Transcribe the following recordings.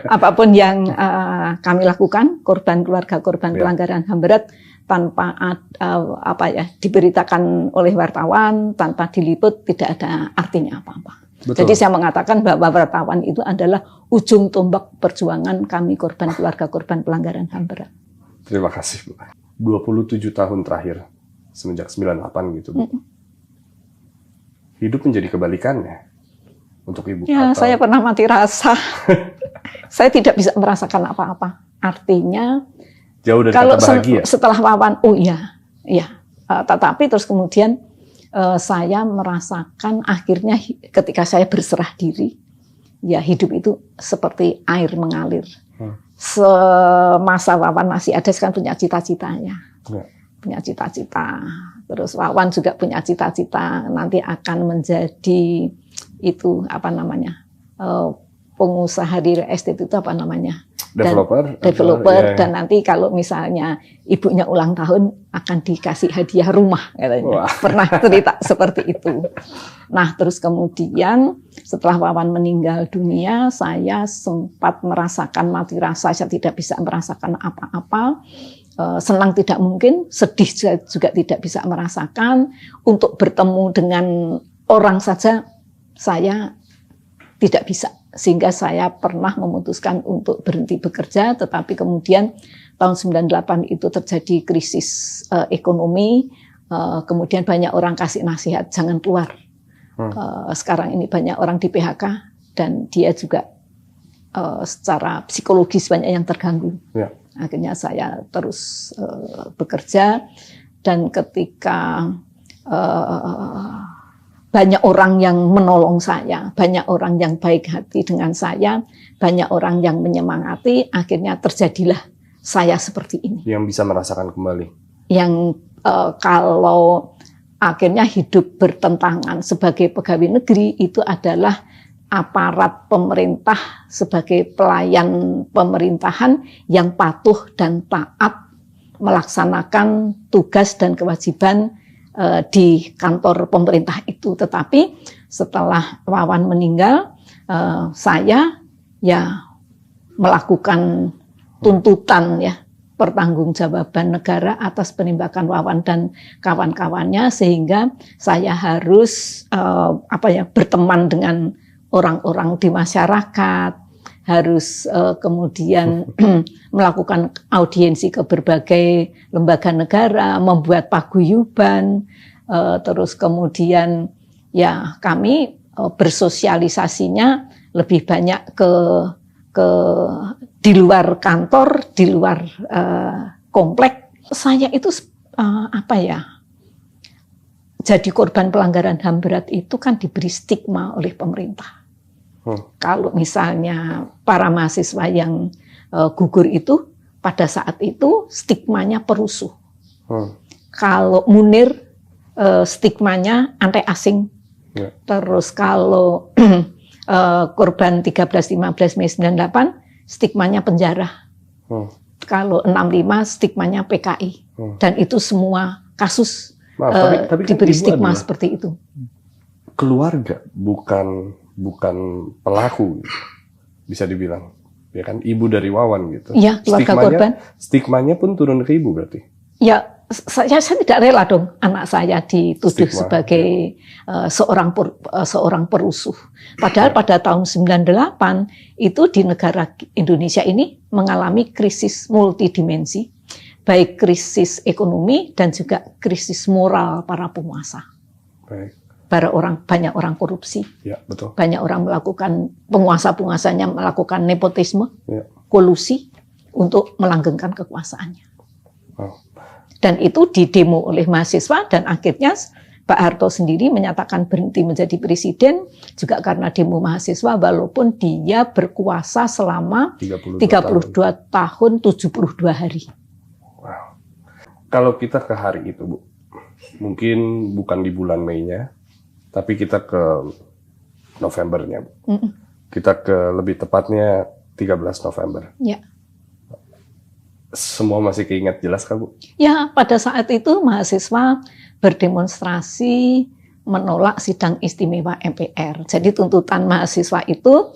apapun yang kami lakukan, keluarga korban pelanggaran HAM berat tanpa diberitakan oleh wartawan, tanpa diliput, tidak ada artinya apa-apa. Jadi saya mengatakan bahwa wartawan itu adalah ujung tombak perjuangan kami keluarga korban pelanggaran HAM berat. Terima kasih, Bu. 27 tahun terakhir semenjak 98 gitu, Bu. Hidup menjadi kebalikannya untuk Ibu. Ya, saya pernah mati rasa. Saya tidak bisa merasakan apa-apa. Artinya jauh dari kalau kata bahagia. Setelah wawan, tetapi terus kemudian saya merasakan akhirnya ketika saya berserah diri, ya hidup itu seperti air mengalir. Semasa Wawan masih ada, sekarang punya cita-citanya, punya cita-cita. Terus Wawan juga punya cita-cita nanti akan menjadi itu pengusaha di real estate itu developer dan nanti kalau misalnya ibunya ulang tahun akan dikasih hadiah rumah katanya. Pernah cerita seperti itu. Nah, terus kemudian setelah Wawan meninggal dunia, saya sempat merasakan mati rasa, saya tidak bisa merasakan apa-apa. Senang tidak mungkin, sedih juga tidak bisa merasakan. Untuk bertemu dengan orang saja saya tidak bisa. Sehingga saya pernah memutuskan untuk berhenti bekerja, tetapi kemudian tahun 98 itu terjadi krisis ekonomi, kemudian banyak orang kasih nasihat, jangan keluar. Sekarang ini banyak orang di PHK, dan dia juga secara psikologis banyak yang terganggu. Ya. Akhirnya saya terus bekerja, dan ketika banyak orang yang menolong saya, banyak orang yang baik hati dengan saya, banyak orang yang menyemangati, akhirnya terjadilah saya seperti ini. Yang bisa merasakan kembali. Yang kalau akhirnya hidup bertentangan sebagai pegawai negeri itu adalah aparat pemerintah sebagai pelayan pemerintahan yang patuh dan taat melaksanakan tugas dan kewajiban di kantor pemerintah itu. Tetapi setelah Wawan meninggal, saya melakukan tuntutan pertanggungjawaban negara atas penembakan Wawan dan kawan-kawannya, sehingga saya harus berteman dengan orang-orang di masyarakat, harus kemudian melakukan audiensi ke berbagai lembaga negara, membuat paguyuban, terus kemudian kami bersosialisasinya lebih banyak ke di luar kantor, di luar komplek. Saya itu jadi korban pelanggaran HAM berat itu kan diberi stigma oleh pemerintah. Kalau misalnya para mahasiswa yang gugur itu pada saat itu stigmanya perusuh. Kalau Munir stigmanya anti asing. Terus kalau korban 13-15 Mei 98 stigmanya penjara. Kalau 65 stigmanya PKI. Dan itu semua kasus tapi diberi stigma seperti itu. Keluarga bukan pelaku, bisa dibilang, ya kan, ibu dari Wawan gitu. Iya, keluarga korban. Stigmanya pun turun ke ibu berarti. Ya, saya tidak rela dong anak saya dituduh sebagai seorang perusuh. Padahal pada tahun 98 itu di negara Indonesia ini mengalami krisis multidimensi, baik krisis ekonomi dan juga krisis moral para penguasa. Baik. Banyak orang korupsi, betul. Banyak orang melakukan, penguasa-penguasanya melakukan nepotisme, kolusi untuk melanggengkan kekuasaannya. Dan itu didemo oleh mahasiswa, dan akhirnya Pak Harto sendiri menyatakan berhenti menjadi presiden juga karena demo mahasiswa, walaupun dia berkuasa selama 32 tahun 72 hari. Wow. Kalau kita ke hari itu, Bu, mungkin bukan di bulan Mei-nya, tapi kita ke Novembernya, Bu. Kita ke lebih tepatnya 13 November. Ya. Semua masih keingat jelas, Kak, Bu? Ya, pada saat itu mahasiswa berdemonstrasi menolak sidang istimewa MPR. Jadi tuntutan mahasiswa itu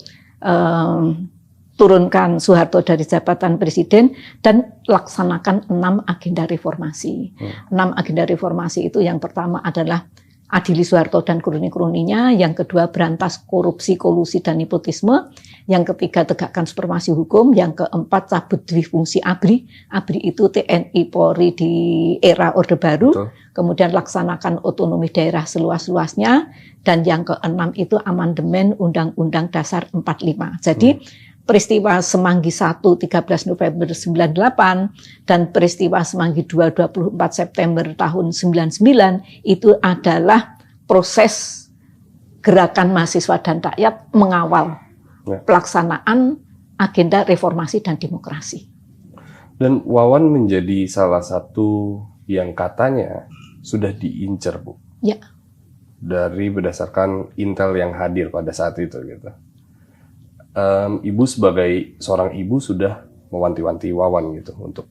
turunkan Soeharto dari jabatan presiden dan laksanakan 6 agenda reformasi. 6 agenda reformasi itu yang pertama adalah adili Soeharto dan kroni-kroninya, yang kedua berantas korupsi, kolusi, dan nepotisme, yang ketiga tegakkan supremasi hukum, yang keempat cabut difungsi ABRI. ABRI itu TNI Polri di era Orde Baru. Betul. Kemudian laksanakan otonomi daerah seluas-luasnya, dan yang keenam itu amandemen Undang-Undang Dasar 45. Jadi peristiwa Semanggi 1 13 November 98 dan peristiwa Semanggi 2 24 September tahun 99 itu adalah proses gerakan mahasiswa dan rakyat mengawal pelaksanaan agenda reformasi dan demokrasi. Dan Wawan menjadi salah satu yang katanya sudah diincar, Bu. Ya. Dari berdasarkan intel yang hadir pada saat itu gitu. Ibu sebagai seorang ibu sudah mewanti-wanti Wawan gitu untuk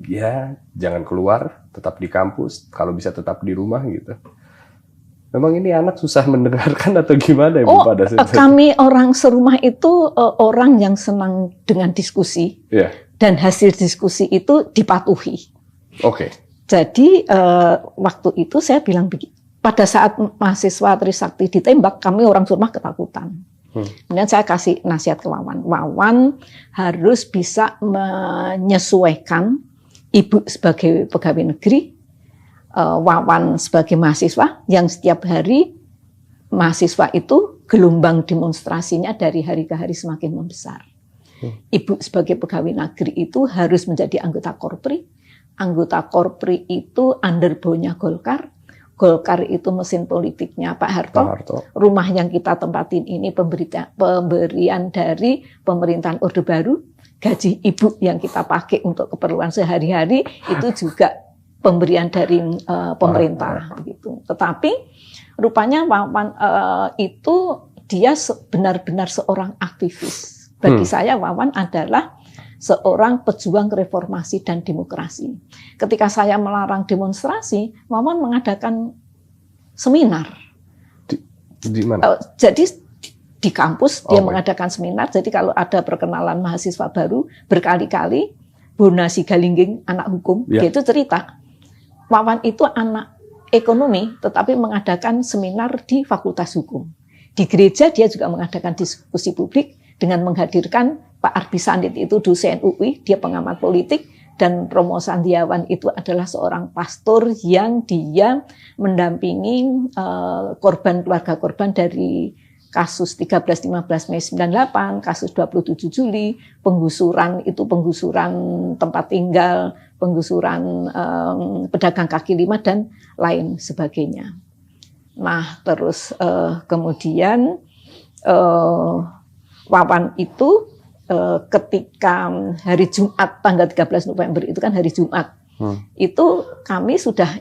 ya jangan keluar, tetap di kampus, kalau bisa tetap di rumah gitu. Memang ini anak susah mendengarkan atau gimana Ibu pada saat itu? Kami orang serumah itu orang yang senang dengan diskusi. Yeah. Dan hasil diskusi itu dipatuhi. Oke. Jadi waktu itu saya bilang begini, pada saat mahasiswa Trisakti ditembak, kami orang serumah ketakutan. Kemudian saya kasih nasihat ke Wawan. Wawan harus bisa menyesuaikan ibu sebagai pegawai negeri, Wawan sebagai mahasiswa yang setiap hari mahasiswa itu gelombang demonstrasinya dari hari ke hari semakin membesar. Ibu sebagai pegawai negeri itu harus menjadi anggota Korpri. Anggota Korpri itu underbownya Golkar. Golkar itu mesin politiknya Pak Harto. Rumah yang kita tempatin ini pemberian dari pemerintahan Orde Baru. Gaji ibu yang kita pakai untuk keperluan sehari-hari itu juga pemberian dari pemerintah. Gitu. Tetapi rupanya Wawan itu dia benar-benar seorang aktivis. Bagi saya Wawan adalah seorang pejuang reformasi dan demokrasi. Ketika saya melarang demonstrasi, Wawan mengadakan seminar. Di mana? Jadi di kampus dia mengadakan seminar. Jadi kalau ada perkenalan mahasiswa baru berkali-kali, Bona Sigalingging anak hukum, dia itu cerita. Wawan itu anak ekonomi, tetapi mengadakan seminar di Fakultas Hukum. Di gereja dia juga mengadakan diskusi publik dengan menghadirkan Pak Arbi Sandit itu dosen UI, dia pengamat politik, dan Romo Sandiawan itu adalah seorang pastor yang dia mendampingi keluarga korban dari kasus 13-15 Mei 98, kasus 27 Juli, penggusuran tempat tinggal, penggusuran pedagang kaki lima, dan lain sebagainya. Nah, terus kemudian Wawan itu ketika hari Jumat tanggal 13 November itu kan hari Jumat. Itu kami sudah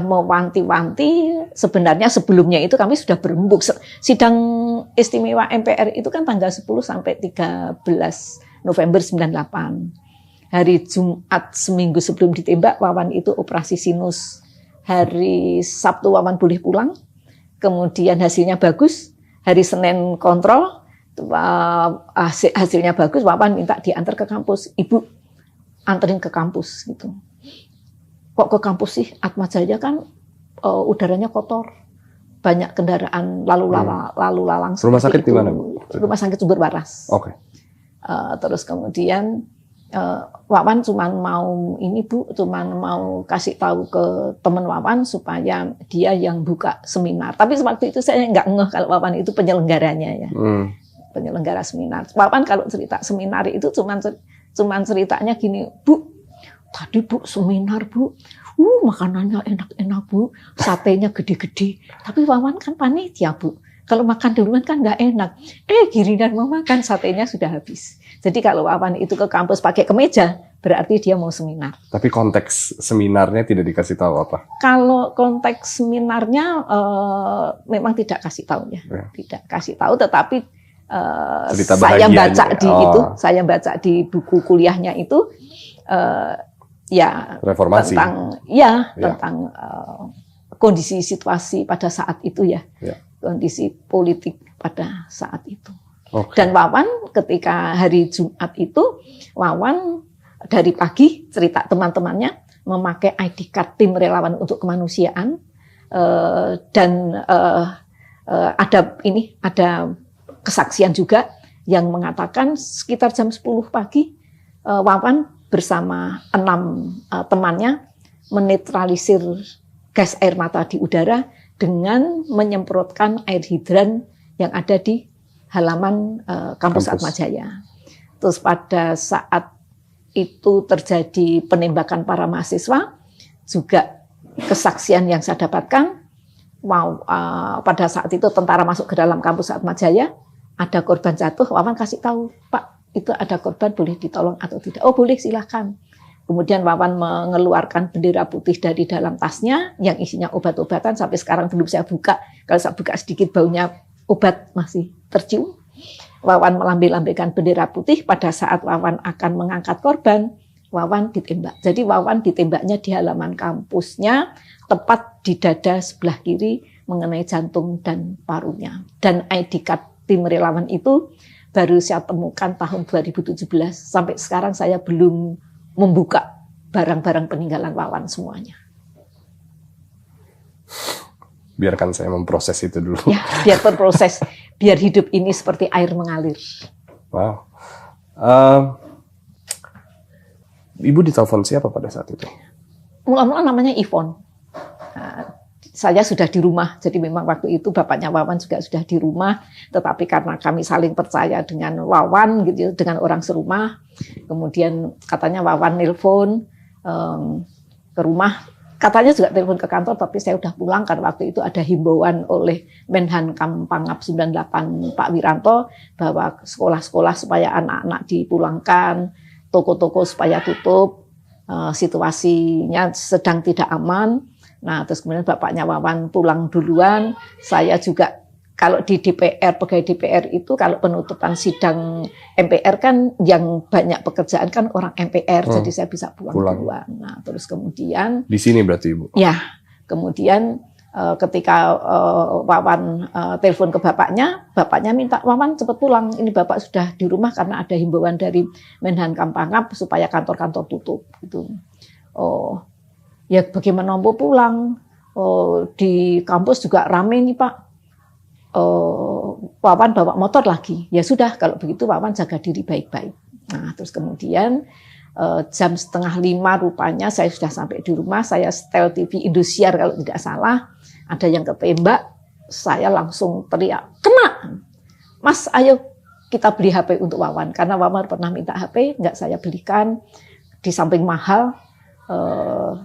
mewanti-wanti, sebenarnya sebelumnya itu kami sudah berembuk. Sidang istimewa MPR itu kan tanggal 10 sampai 13 November 98. Hari Jumat seminggu sebelum ditembak, Wawan itu operasi sinus. Hari Sabtu Wawan boleh pulang. Kemudian hasilnya bagus. Hari Senin kontrol. Hasilnya bagus, Wawan minta diantar ke kampus. Ibu, anterin ke kampus gitu. Kok ke kampus sih? Atma Jaya kan udaranya kotor, banyak kendaraan lalu lalang. Rumah sakit di mana? Rumah sakit Sumber Waras. Oke. Terus kemudian Wawan cuman mau kasih tahu ke teman Wawan supaya dia yang buka seminar. Tapi waktu itu saya nggak ngeh kalau Wawan itu penyelenggaranya ya. Penyelenggara seminar. Wawan kalau cerita seminar itu cuman ceritanya gini, Bu, tadi Bu seminar Bu, makanannya enak-enak Bu, satenya gede-gede. Tapi Wawan kan panitia Bu, kalau makan duluan kan nggak enak. Giliran mau makan satenya sudah habis. Jadi kalau Wawan itu ke kampus pakai kemeja, berarti dia mau seminar. Tapi konteks seminarnya tidak dikasih tahu apa? Kalau konteks seminarnya memang tidak kasih tahu ya. Tidak kasih tahu, tetapi saya baca di buku kuliahnya itu reformasi tentang kondisi situasi pada saat itu ya. Kondisi politik pada saat itu. Dan Wawan ketika hari Jumat itu, Wawan dari pagi cerita teman-temannya memakai ID card tim relawan untuk kemanusiaan, dan ada kesaksian juga yang mengatakan sekitar jam 10 pagi Wawan bersama 6 temannya menetralisir gas air mata di udara dengan menyemprotkan air hidran yang ada di halaman kampus Atmajaya. Terus pada saat itu terjadi penembakan para mahasiswa, juga kesaksian yang saya dapatkan, pada saat itu tentara masuk ke dalam kampus Atmajaya, ada korban jatuh, Wawan kasih tahu, Pak, itu ada korban, boleh ditolong atau tidak? Oh boleh, silahkan. Kemudian Wawan mengeluarkan bendera putih dari dalam tasnya, yang isinya obat-obatan, sampai sekarang belum saya buka. Kalau saya buka sedikit baunya obat masih tercium. Wawan melambai-lambaikan bendera putih. Pada saat Wawan akan mengangkat korban, Wawan ditembak. Jadi Wawan ditembaknya di halaman kampusnya, tepat di dada sebelah kiri, mengenai jantung dan parunya. Dan ID card tim relawan itu baru saya temukan tahun 2017. Sampai sekarang saya belum membuka barang-barang peninggalan Wawan semuanya. Biarkan saya memproses itu dulu. Ya, biar berproses. Biar hidup ini seperti air mengalir. Wow. Ibu ditelepon siapa pada saat itu? Mula-mula namanya Ivon. Saya sudah di rumah, jadi memang waktu itu bapaknya Wawan juga sudah di rumah. Tetapi karena kami saling percaya dengan Wawan, gitu, dengan orang serumah, kemudian katanya Wawan nelpon ke rumah. Katanya juga telepon ke kantor, tapi saya udah pulang karena waktu itu ada himbauan oleh Menhankam Pangap 98 Pak Wiranto bahwa sekolah-sekolah supaya anak-anak dipulangkan, toko-toko supaya tutup, situasinya sedang tidak aman. Nah, terus kemudian bapaknya Wawan pulang duluan. Saya juga kalau di DPR, pegawai DPR itu kalau penutupan sidang MPR kan yang banyak pekerjaan kan orang MPR, jadi saya bisa pulang duluan. Nah, terus kemudian di sini berarti Ibu? Ya, kemudian ketika Wawan telepon ke bapaknya minta Wawan cepat pulang. Ini bapak sudah di rumah karena ada himbauan dari Menhankam Pangap supaya kantor-kantor tutup. Gitu. Oh, ya bagaimana mau pulang? Oh, di kampus juga rame nih Pak. Wawan bawa motor lagi. Ya sudah, kalau begitu Wawan jaga diri baik-baik. Nah, terus kemudian jam 4:30 rupanya saya sudah sampai di rumah. Saya setel TV Indosiar kalau tidak salah. Ada yang ketembak. Saya langsung teriak, kena! Mas, ayo kita beli HP untuk Wawan. Karena Wawan pernah minta HP, nggak saya belikan. Di samping mahal,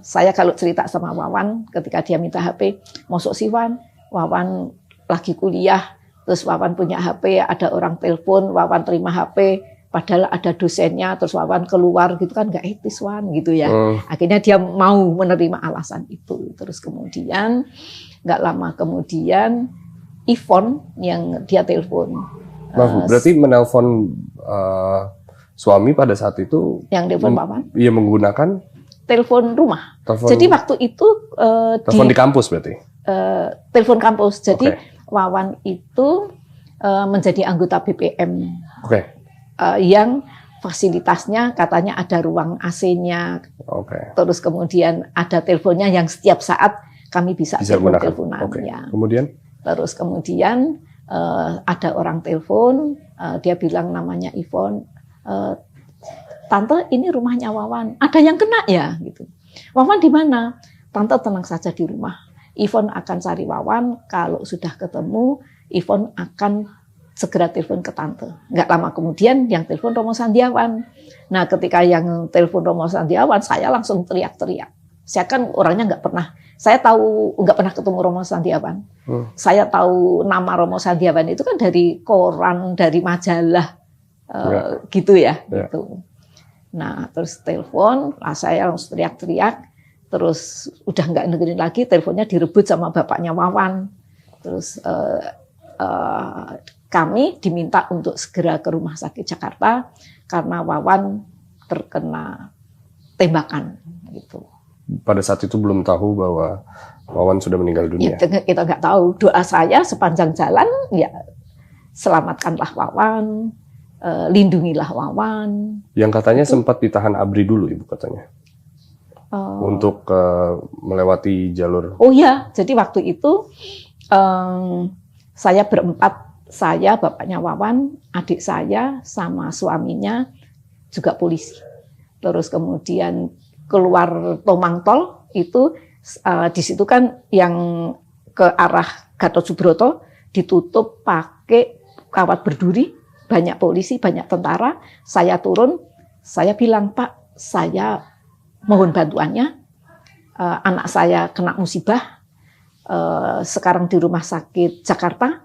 saya kalau cerita sama Wawan ketika dia minta HP, masuk sih Wawan lagi kuliah, terus Wawan punya HP, ada orang telepon, Wawan terima HP, padahal ada dosennya, terus Wawan keluar gitu kan nggak etis gitu ya. Akhirnya dia mau menerima alasan itu. Terus kemudian nggak lama kemudian Ivon yang dia telepon. Berarti menelpon suami pada saat itu? Yang telepon Wawan? Iya, menggunakan telepon rumah. Jadi waktu itu telepon di kampus berarti? Telepon kampus. Jadi Wawan itu menjadi anggota BPM yang fasilitasnya katanya ada ruang AC-nya, terus kemudian ada teleponnya yang setiap saat kami bisa telepon-teleponan. Ya. Kemudian? Terus kemudian ada orang telepon, dia bilang namanya Ivon, Tante ini rumahnya Wawan, ada yang kena ya? Gitu. Wawan di mana? Tante tenang saja di rumah. Ivon akan cari Wawan, kalau sudah ketemu, Ivon akan segera telepon ke Tante. Nggak lama kemudian yang telepon Romo Sandiawan. Nah ketika yang telepon Romo Sandiawan, saya langsung teriak-teriak. Saya kan orangnya nggak pernah, saya tahu nggak pernah ketemu Romo Sandiawan. Saya tahu nama Romo Sandiawan itu kan dari koran, dari majalah, gitu ya. Gitu. Nah terus telepon, saya langsung teriak-teriak. Terus udah nggak dengerin lagi, teleponnya direbut sama bapaknya Wawan. Terus kami diminta untuk segera ke rumah sakit Jakarta karena Wawan terkena tembakan. Gitu. Pada saat itu belum tahu bahwa Wawan sudah meninggal dunia? Ya, kita nggak tahu. Doa saya sepanjang jalan, ya selamatkanlah Wawan, lindungilah Wawan. Yang katanya sempat ditahan ABRI dulu, Ibu katanya. Untuk melewati jalur. Oh ya, jadi waktu itu saya berempat, saya, bapaknya Wawan, adik saya, sama suaminya juga polisi. Terus kemudian keluar Tomang Tol itu di situ kan yang ke arah Gatot Subroto ditutup pakai kawat berduri, banyak polisi, banyak tentara. Saya turun, saya bilang, Pak, saya mohon bantuannya, anak saya kena musibah, sekarang di rumah sakit Jakarta,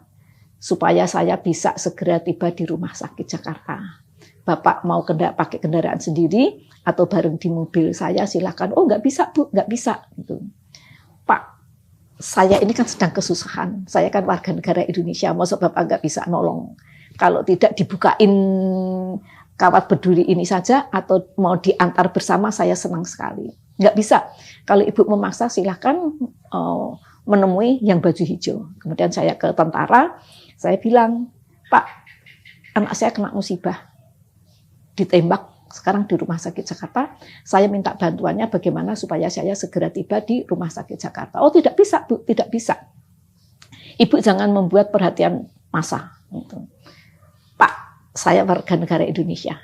supaya saya bisa segera tiba di rumah sakit Jakarta. Bapak mau pakai kendaraan sendiri atau bareng di mobil saya, silakan. Oh, nggak bisa, Bu, nggak bisa. Gitu. Pak, saya ini kan sedang kesusahan. Saya kan warga negara Indonesia, masa Bapak nggak bisa nolong? Kalau tidak dibukain kawat berduri ini saja atau mau diantar bersama, saya senang sekali. Nggak bisa. Kalau Ibu memaksa, silakan menemui yang baju hijau. Kemudian saya ke tentara, saya bilang, Pak, anak saya kena musibah, ditembak sekarang di rumah sakit Jakarta. Saya minta bantuannya bagaimana supaya saya segera tiba di rumah sakit Jakarta. Oh, tidak bisa, Bu, tidak bisa. Ibu jangan membuat perhatian massa. Gitu. Saya warga negara Indonesia.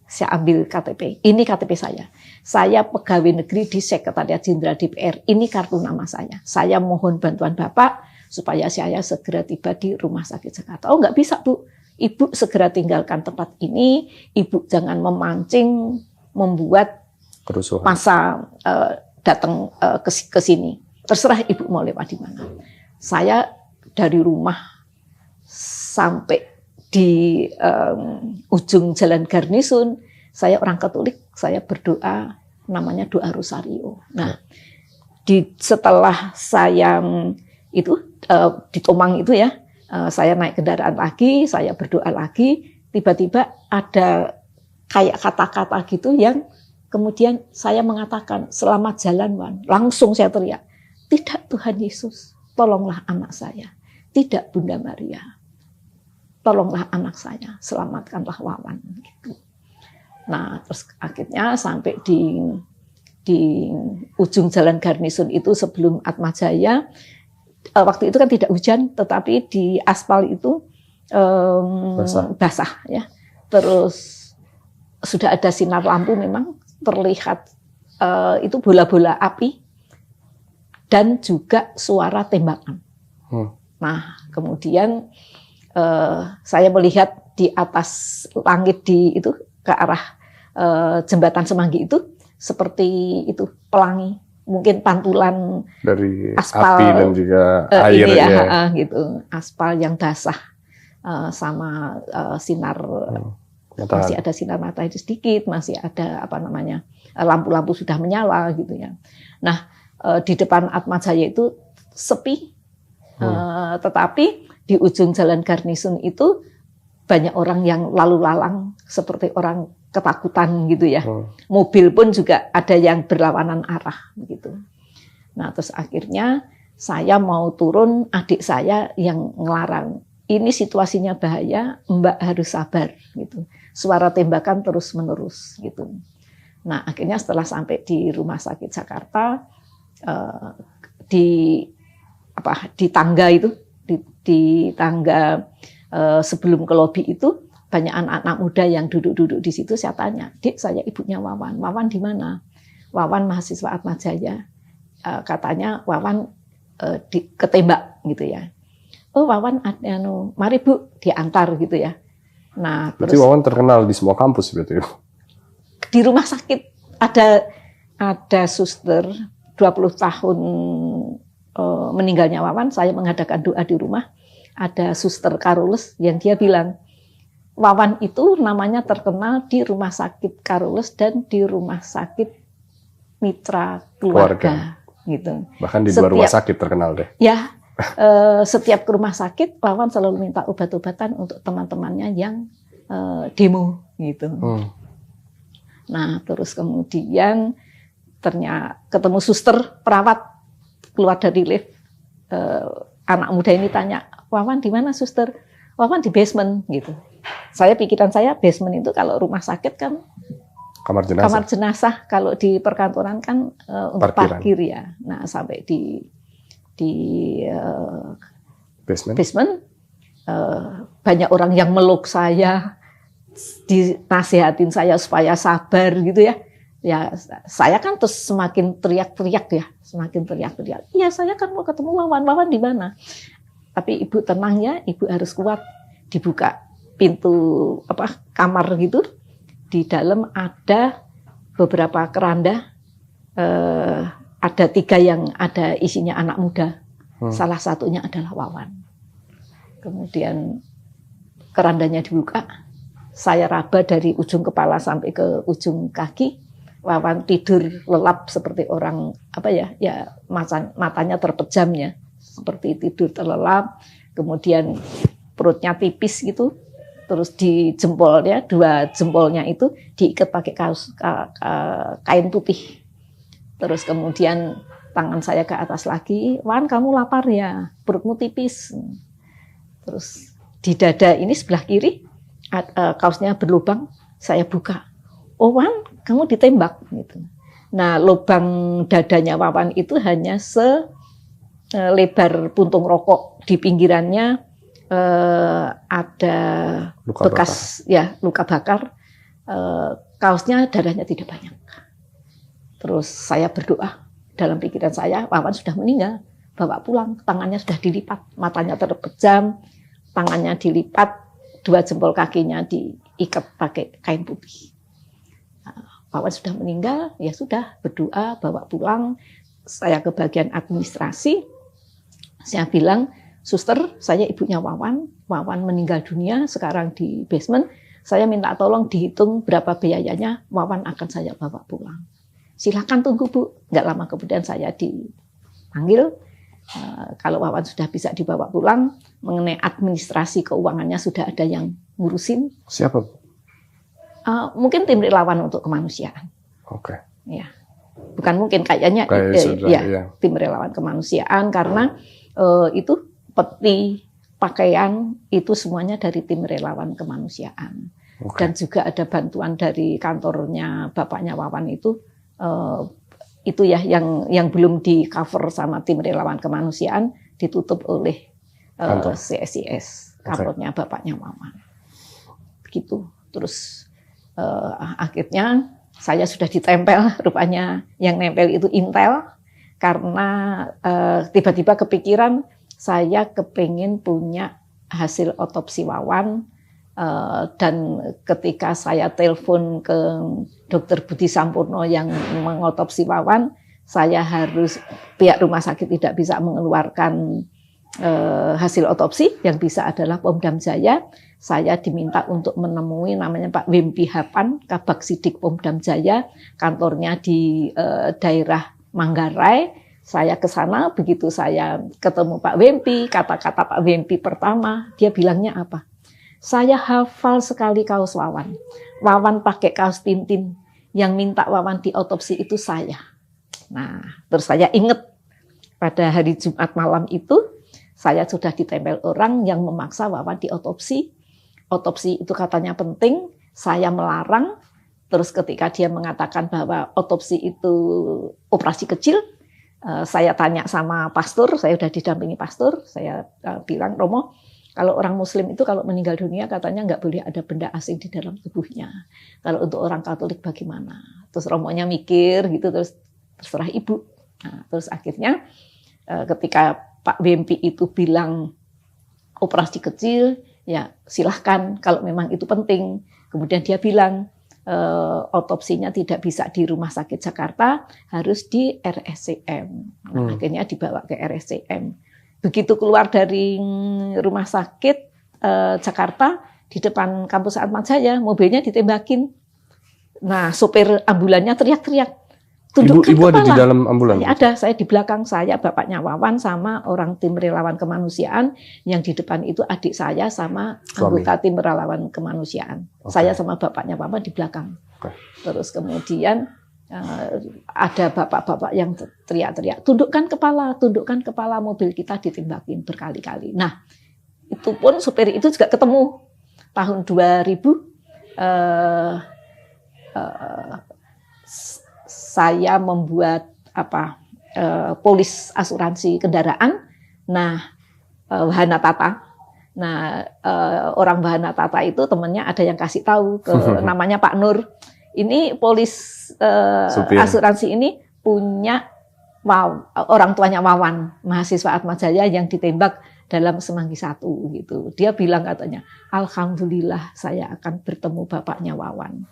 Saya ambil KTP. Ini KTP saya. Saya pegawai negeri di Sekretariat Jenderal DPR. Ini kartu nama saya. Saya mohon bantuan Bapak supaya saya segera tiba di rumah sakit Jakarta. Oh, nggak bisa, Bu. Ibu segera tinggalkan tempat ini. Ibu jangan memancing, membuat kerusuhan massa datang ke sini. Terserah Ibu mau lewat di mana. Saya dari rumah sampai di ujung Jalan Garnisun, saya orang Katolik, saya berdoa namanya doa Rosario. Nah, setelah saya itu di Tomang itu ya, saya naik kendaraan lagi, saya berdoa lagi, tiba-tiba ada kayak kata-kata gitu yang kemudian saya mengatakan, selamat jalan, Wan. Langsung saya teriak, tidak Tuhan Yesus, tolonglah anak saya. Tidak Bunda Maria, tolonglah anak saya, selamatkanlah Wawan. Gitu. Nah, terus akhirnya sampai di ujung Jalan Garnisun itu sebelum Atmajaya, waktu itu kan tidak hujan, tetapi di aspal itu basah ya. Terus sudah ada sinar lampu, memang terlihat itu bola-bola api dan juga suara tembakan. Nah, kemudian saya melihat di atas langit di itu ke arah jembatan Semanggi itu seperti itu pelangi, mungkin pantulan dari aspal, api dan juga air ini ya, gitu, aspal yang basah sama sinar masih ada sinar matahari sedikit, masih ada apa namanya lampu-lampu sudah menyala gitu ya. Nah, di depan Atmajaya itu sepi, tetapi di ujung Jalan Garnisun itu banyak orang yang lalu lalang seperti orang ketakutan gitu ya. Mobil pun juga ada yang berlawanan arah gitu. Nah, terus akhirnya saya mau turun, adik saya yang ngelarang. Ini situasinya bahaya, Mbak harus sabar gitu. Suara tembakan terus menerus gitu. Nah, akhirnya setelah sampai di rumah sakit Jakarta, di tangga itu, di tangga sebelum ke lobi itu banyak anak-anak muda yang duduk-duduk di situ. Saya tanya, Dik, saya ibunya Wawan. Wawan di mana? Wawan mahasiswa Atmajaya. Katanya Wawan ketembak gitu ya. Oh, Wawan, mari Bu diantar gitu ya. Nah, berarti terus Wawan terkenal di semua kampus berarti. Di rumah sakit ada suster 20 tahun meninggalnya Wawan, saya mengadakan doa di rumah. Ada suster Carolus yang dia bilang, Wawan itu namanya terkenal di rumah sakit Carolus dan di rumah sakit Mitra Keluarga. Gitu. Bahkan di dua rumah sakit terkenal deh. Ya, setiap ke rumah sakit Wawan selalu minta obat-obatan untuk teman-temannya yang demo gitu. Nah, terus kemudian ternyata ketemu suster perawat keluar dari lift, anak muda ini tanya, Wawan di mana suster? Wawan di basement gitu. Pikiran saya basement itu kalau rumah sakit kan kamar jenazah. Kamar jenazah, kalau di perkantoran kan untuk parkir ya. Nah, sampai di basement banyak orang yang meluk saya, dinasihatin saya supaya sabar gitu ya. Ya, saya kan terus semakin teriak-teriak ya, semakin teriak-teriak. Iya, saya kan mau ketemu Wawan di mana? Tapi ibu tenang ya, ibu harus kuat. Dibuka pintu kamar gitu. Di dalam ada beberapa keranda, ada 3 yang ada isinya anak muda. Salah satunya adalah Wawan. Kemudian kerandanya dibuka, saya raba dari ujung kepala sampai ke ujung kaki. Wawan tidur lelap seperti orang matanya terpejam ya, seperti tidur terlelap. Kemudian perutnya tipis gitu. Terus di jempolnya, 2 jempolnya itu diikat pakai kain putih. Terus kemudian tangan saya ke atas lagi, Wan kamu lapar ya, perutmu tipis. Terus di dada ini sebelah kiri, kaosnya berlubang, saya buka. Oh Wan, kamu ditembak. Gitu. Nah lubang dadanya Wawan itu hanya selebar puntung rokok, di pinggirannya ada luka bakar, kaosnya darahnya tidak banyak. Terus saya berdoa, dalam pikiran saya Wawan sudah meninggal, bawa pulang, tangannya sudah dilipat, matanya terpejam, tangannya dilipat, 2 jempol kakinya diikat pakai kain putih. Wawan sudah meninggal, ya sudah berdoa, bawa pulang. Saya ke bagian administrasi, saya bilang, Suster, saya ibunya Wawan meninggal dunia sekarang di basement. Saya minta tolong dihitung berapa biayanya, Wawan akan saya bawa pulang. Silakan tunggu Bu. Nggak lama kemudian saya dipanggil. Kalau Wawan sudah bisa dibawa pulang, mengenai administrasi keuangannya sudah ada yang ngurusin. Siapa? Mungkin tim relawan untuk kemanusiaan. Oke. Ya, bukan mungkin, kayaknya tim relawan kemanusiaan karena itu peti, pakaian, itu semuanya dari tim relawan kemanusiaan. Dan juga ada bantuan dari kantornya bapaknya Wawan itu ya yang belum di cover sama tim relawan kemanusiaan, ditutup oleh CSIS, kantornya bapaknya Wawan. Begitu. Terus akhirnya saya sudah ditempel, rupanya yang nempel itu Intel, karena tiba-tiba kepikiran, saya kepingin punya hasil otopsi Wawan, dan ketika saya telepon ke Dr. Budi Sampurno yang mengotopsi Wawan, pihak rumah sakit tidak bisa mengeluarkan hasil otopsi, yang bisa adalah Pomdam Jaya. Saya diminta untuk menemui namanya Pak Wempi Hapan, Kabag Sidik Pomdam Jaya, kantornya di daerah Manggarai. Saya ke sana, begitu saya ketemu Pak Wempi, kata-kata Pak Wempi pertama, dia bilangnya apa? Saya hafal sekali kaos Wawan. Wawan pakai kaos Tintin, yang minta Wawan diotopsi itu saya. Nah, terus saya ingat pada hari Jumat malam itu, saya sudah ditempel orang yang memaksa Wawan diotopsi. Otopsi itu katanya penting, saya melarang. Terus ketika dia mengatakan bahwa otopsi itu operasi kecil, saya tanya sama pastor, saya sudah didampingi pastor, saya bilang, Romo, kalau orang Muslim itu kalau meninggal dunia katanya nggak boleh ada benda asing di dalam tubuhnya. Kalau untuk orang Katolik bagaimana? Terus Romonya mikir gitu, terus terserah ibu. Nah, terus akhirnya ketika Pak Wempi itu bilang operasi kecil, ya silahkan kalau memang itu penting. Kemudian dia bilang, otopsinya tidak bisa di Rumah Sakit Jakarta, harus di RSCM. Nah, akhirnya dibawa ke RSCM. Begitu keluar dari Rumah Sakit Jakarta, di depan kampus Atmat Jaya, mobilnya ditembakin. Nah, sopir ambulannya teriak-teriak. Tundukkan Ibu kepala. ada di dalam ambulan? Ada, saya di belakang saya, bapaknya Wawan sama orang tim relawan kemanusiaan, yang di depan itu adik saya sama anggota tim relawan kemanusiaan. Saya sama bapaknya Wawan di belakang. Terus kemudian ada bapak-bapak yang teriak-teriak, tundukkan kepala, mobil kita ditembakin berkali-kali. Nah, itu pun supir itu juga ketemu tahun 2000. Saya membuat polis asuransi kendaraan. Nah, Wahana Tata. Nah, orang Wahana Tata itu temannya ada yang kasih tahu ke namanya Pak Nur. Ini polis asuransi ini punya orang tuanya Wawan, mahasiswa Atmajaya yang ditembak dalam Semanggi 1 gitu. Dia bilang katanya, alhamdulillah saya akan bertemu bapaknya Wawan.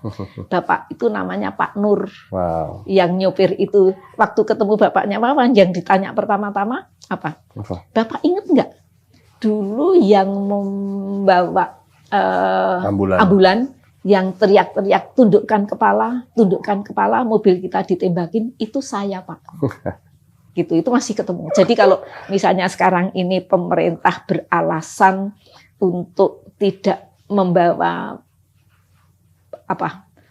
Bapak itu namanya Pak Nur. Wow. Yang nyopir itu waktu ketemu bapaknya Wawan yang ditanya pertama-tama apa? Bapak ingat nggak dulu yang membawa ambulan yang teriak-teriak tundukkan kepala, mobil kita ditembakin, itu saya Pak. Gitu, itu masih ketemu. Jadi kalau misalnya sekarang ini pemerintah beralasan untuk tidak membawa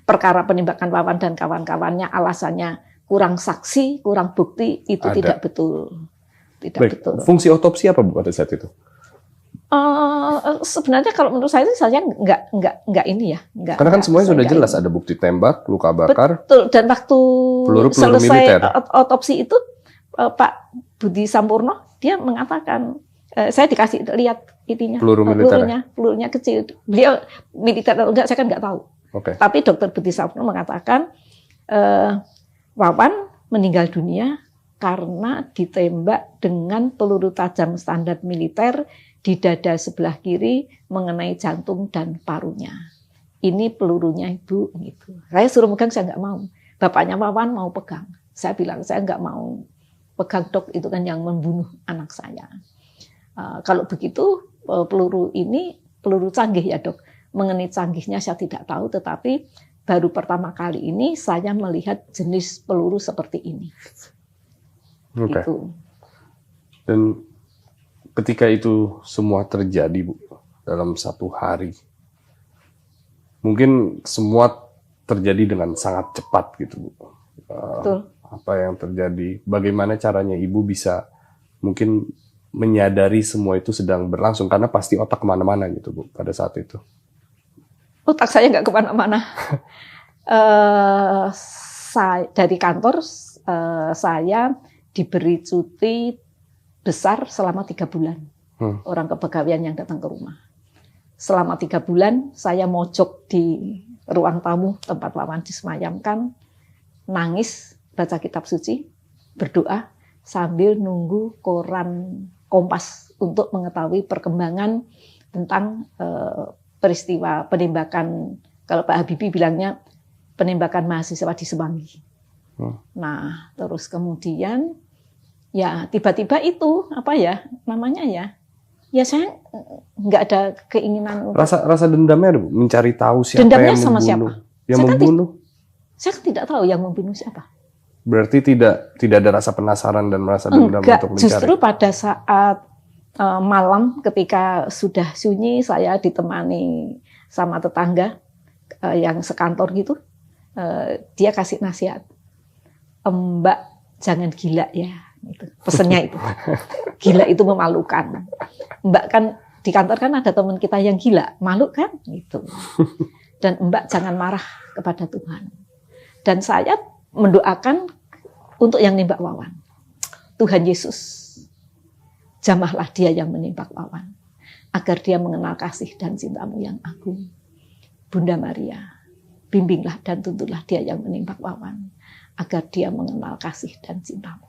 perkara penembakan Wawan dan kawan-kawannya, alasannya kurang saksi, kurang bukti, itu tidak betul. Tidak Baik, betul. Fungsi otopsi apa Bu pada saat itu? Sebenarnya kalau menurut saya nggak ini ya. Karena kan semuanya sudah jelas, ada bukti tembak, luka bakar. Betul, dan waktu selesai militer. Otopsi itu Pak Budi Sampurno dia mengatakan, saya dikasih lihat ininya, pelurunya kecil. Beliau militer atau enggak saya kan nggak tahu. Okay. Tapi Dokter Budi Sampurno mengatakan Wawan meninggal dunia karena ditembak dengan peluru tajam standar militer di dada sebelah kiri mengenai jantung dan parunya. Ini pelurunya Ibu gitu. Saya suruh megang, saya nggak mau. Bapaknya Wawan mau pegang. Saya bilang saya nggak mau pegang, Dok, itu kan yang membunuh anak saya. Kalau begitu peluru ini peluru canggih ya Dok. Mengenai canggihnya saya tidak tahu, tetapi baru pertama kali ini saya melihat jenis peluru seperti ini. Okay. Gitu. Dan ketika itu semua terjadi Bu, dalam satu hari, mungkin semua terjadi dengan sangat cepat gitu Bu. Betul. Apa yang terjadi? Bagaimana caranya Ibu bisa mungkin menyadari semua itu sedang berlangsung? Karena pasti otak kemana-mana gitu Bu pada saat itu. Otak saya nggak kemana-mana. Dari kantor saya diberi cuti besar selama 3 bulan. Orang kepegawaian yang datang ke rumah. Selama 3 bulan saya mojok di ruang tamu tempat Wawan disemayamkan, nangis, baca kitab suci, berdoa sambil nunggu koran Kompas untuk mengetahui perkembangan tentang peristiwa penembakan, kalau Pak Habibie bilangnya penembakan mahasiswa di Semanggi. Nah, terus kemudian ya tiba-tiba itu apa ya namanya ya saya nggak ada keinginan. Rasa dendamnya ada Bu, mencari tahu siapa dendamnya yang sama membunuh. Siapa? Yang membunuh. Saya tidak tahu yang membunuh siapa. Berarti tidak ada rasa penasaran dan merasa dendam untuk mencari. Justru pada saat malam ketika sudah sunyi, saya ditemani sama tetangga yang sekantor gitu. Dia kasih nasihat, Mbak jangan gila ya. Itu pesennya itu. Gila itu memalukan. Mbak kan di kantor kan ada teman kita yang gila, malu kan gitu. Dan Mbak jangan marah kepada Tuhan. Dan saya mendoakan untuk yang nembak Wawan. Tuhan Yesus, jamahlah dia yang menembak Wawan, agar dia mengenal kasih dan cintamu yang agung. Bunda Maria, bimbinglah dan tuntunlah dia yang menembak Wawan, agar dia mengenal kasih dan cintamu.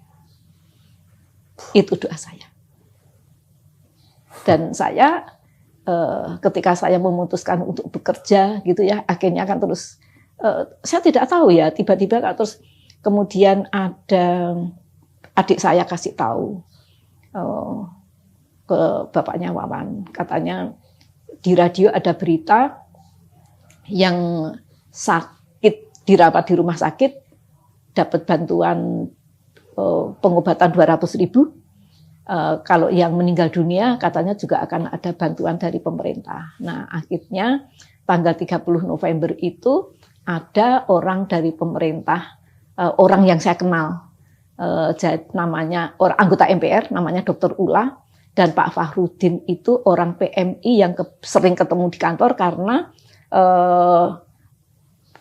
Itu doa saya. Dan saya ketika saya memutuskan untuk bekerja gitu ya, akhirnya kan terus saya tidak tahu ya, tiba-tiba terus kemudian ada adik saya kasih tahu ke bapaknya Wawan, katanya di radio ada berita yang sakit dirawat di rumah sakit dapat bantuan pengobatan 200.000. Kalau yang meninggal dunia katanya juga akan ada bantuan dari pemerintah. Nah, akhirnya tanggal 30 November itu ada orang dari pemerintah, orang yang saya kenal, namanya anggota MPR, namanya Dr. Ula, Dan Pak Fakhrudin itu orang PMI yang sering ketemu di kantor karena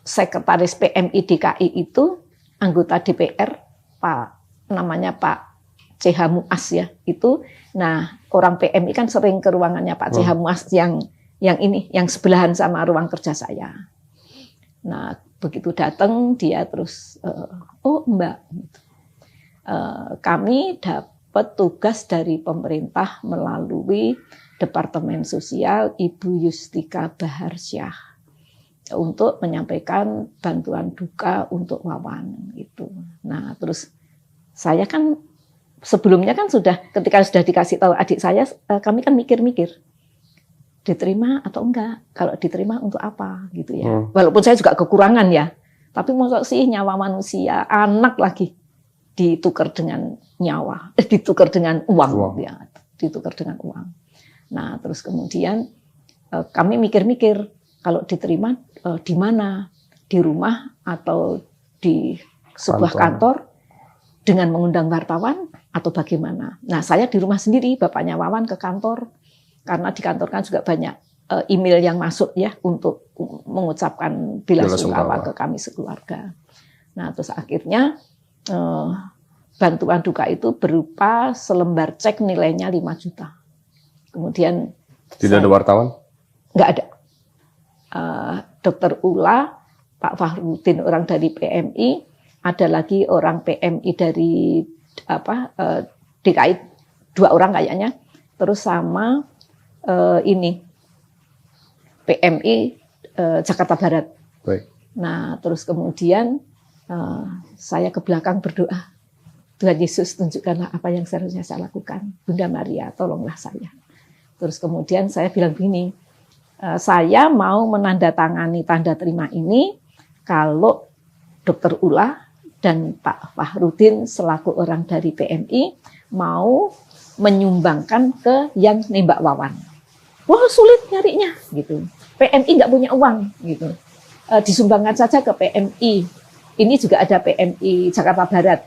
sekretaris PMI DKI itu anggota DPR, namanya Pak CH Muas ya itu. Nah orang PMI kan sering ke ruangannya Pak CH Muas yang sebelahan sama ruang kerja saya. Nah begitu datang dia terus, oh Mbak, kami dapat tugas dari pemerintah melalui Departemen Sosial Ibu Yustika Baharsyah untuk menyampaikan bantuan duka untuk Wawan itu. Nah terus saya kan sebelumnya kan ketika sudah dikasih tahu adik saya, kami kan mikir-mikir diterima atau enggak, kalau diterima untuk apa gitu ya. Walaupun saya juga kekurangan ya, tapi maksud sih nyawa manusia, anak lagi ditukar dengan nyawa, ditukar dengan uang ya, ditukar dengan uang. Nah terus kemudian kami mikir-mikir kalau diterima di mana, di rumah atau di sebuah kantor dengan mengundang wartawan atau bagaimana. Nah saya di rumah sendiri, bapaknya Wawan ke kantor. Karena di kantor kan juga banyak email yang masuk ya untuk mengucapkan bela-sungkawa ke kami sekeluarga. Nah terus akhirnya bantuan duka itu berupa selembar cek nilainya 5 juta. Kemudian tidak ada wartawan? Nggak ada. Dokter Ula, Pak Fakhrudin orang dari PMI, ada lagi orang PMI dari DKI 2 orang kayaknya, terus sama PMI Jakarta Barat. Baik. Nah, terus kemudian saya ke belakang berdoa, Tuhan Yesus tunjukkanlah apa yang seharusnya saya lakukan. Bunda Maria, tolonglah saya. Terus kemudian saya bilang begini, saya mau menandatangani tanda terima ini kalau Dokter Ula dan Pak Fakhrudin selaku orang dari PMI mau menyumbangkan ke yang nembak Wawan. Wah sulit nyarinya gitu. PMI nggak punya uang gitu. Disumbangkan saja ke PMI. Ini juga ada PMI Jakarta Barat.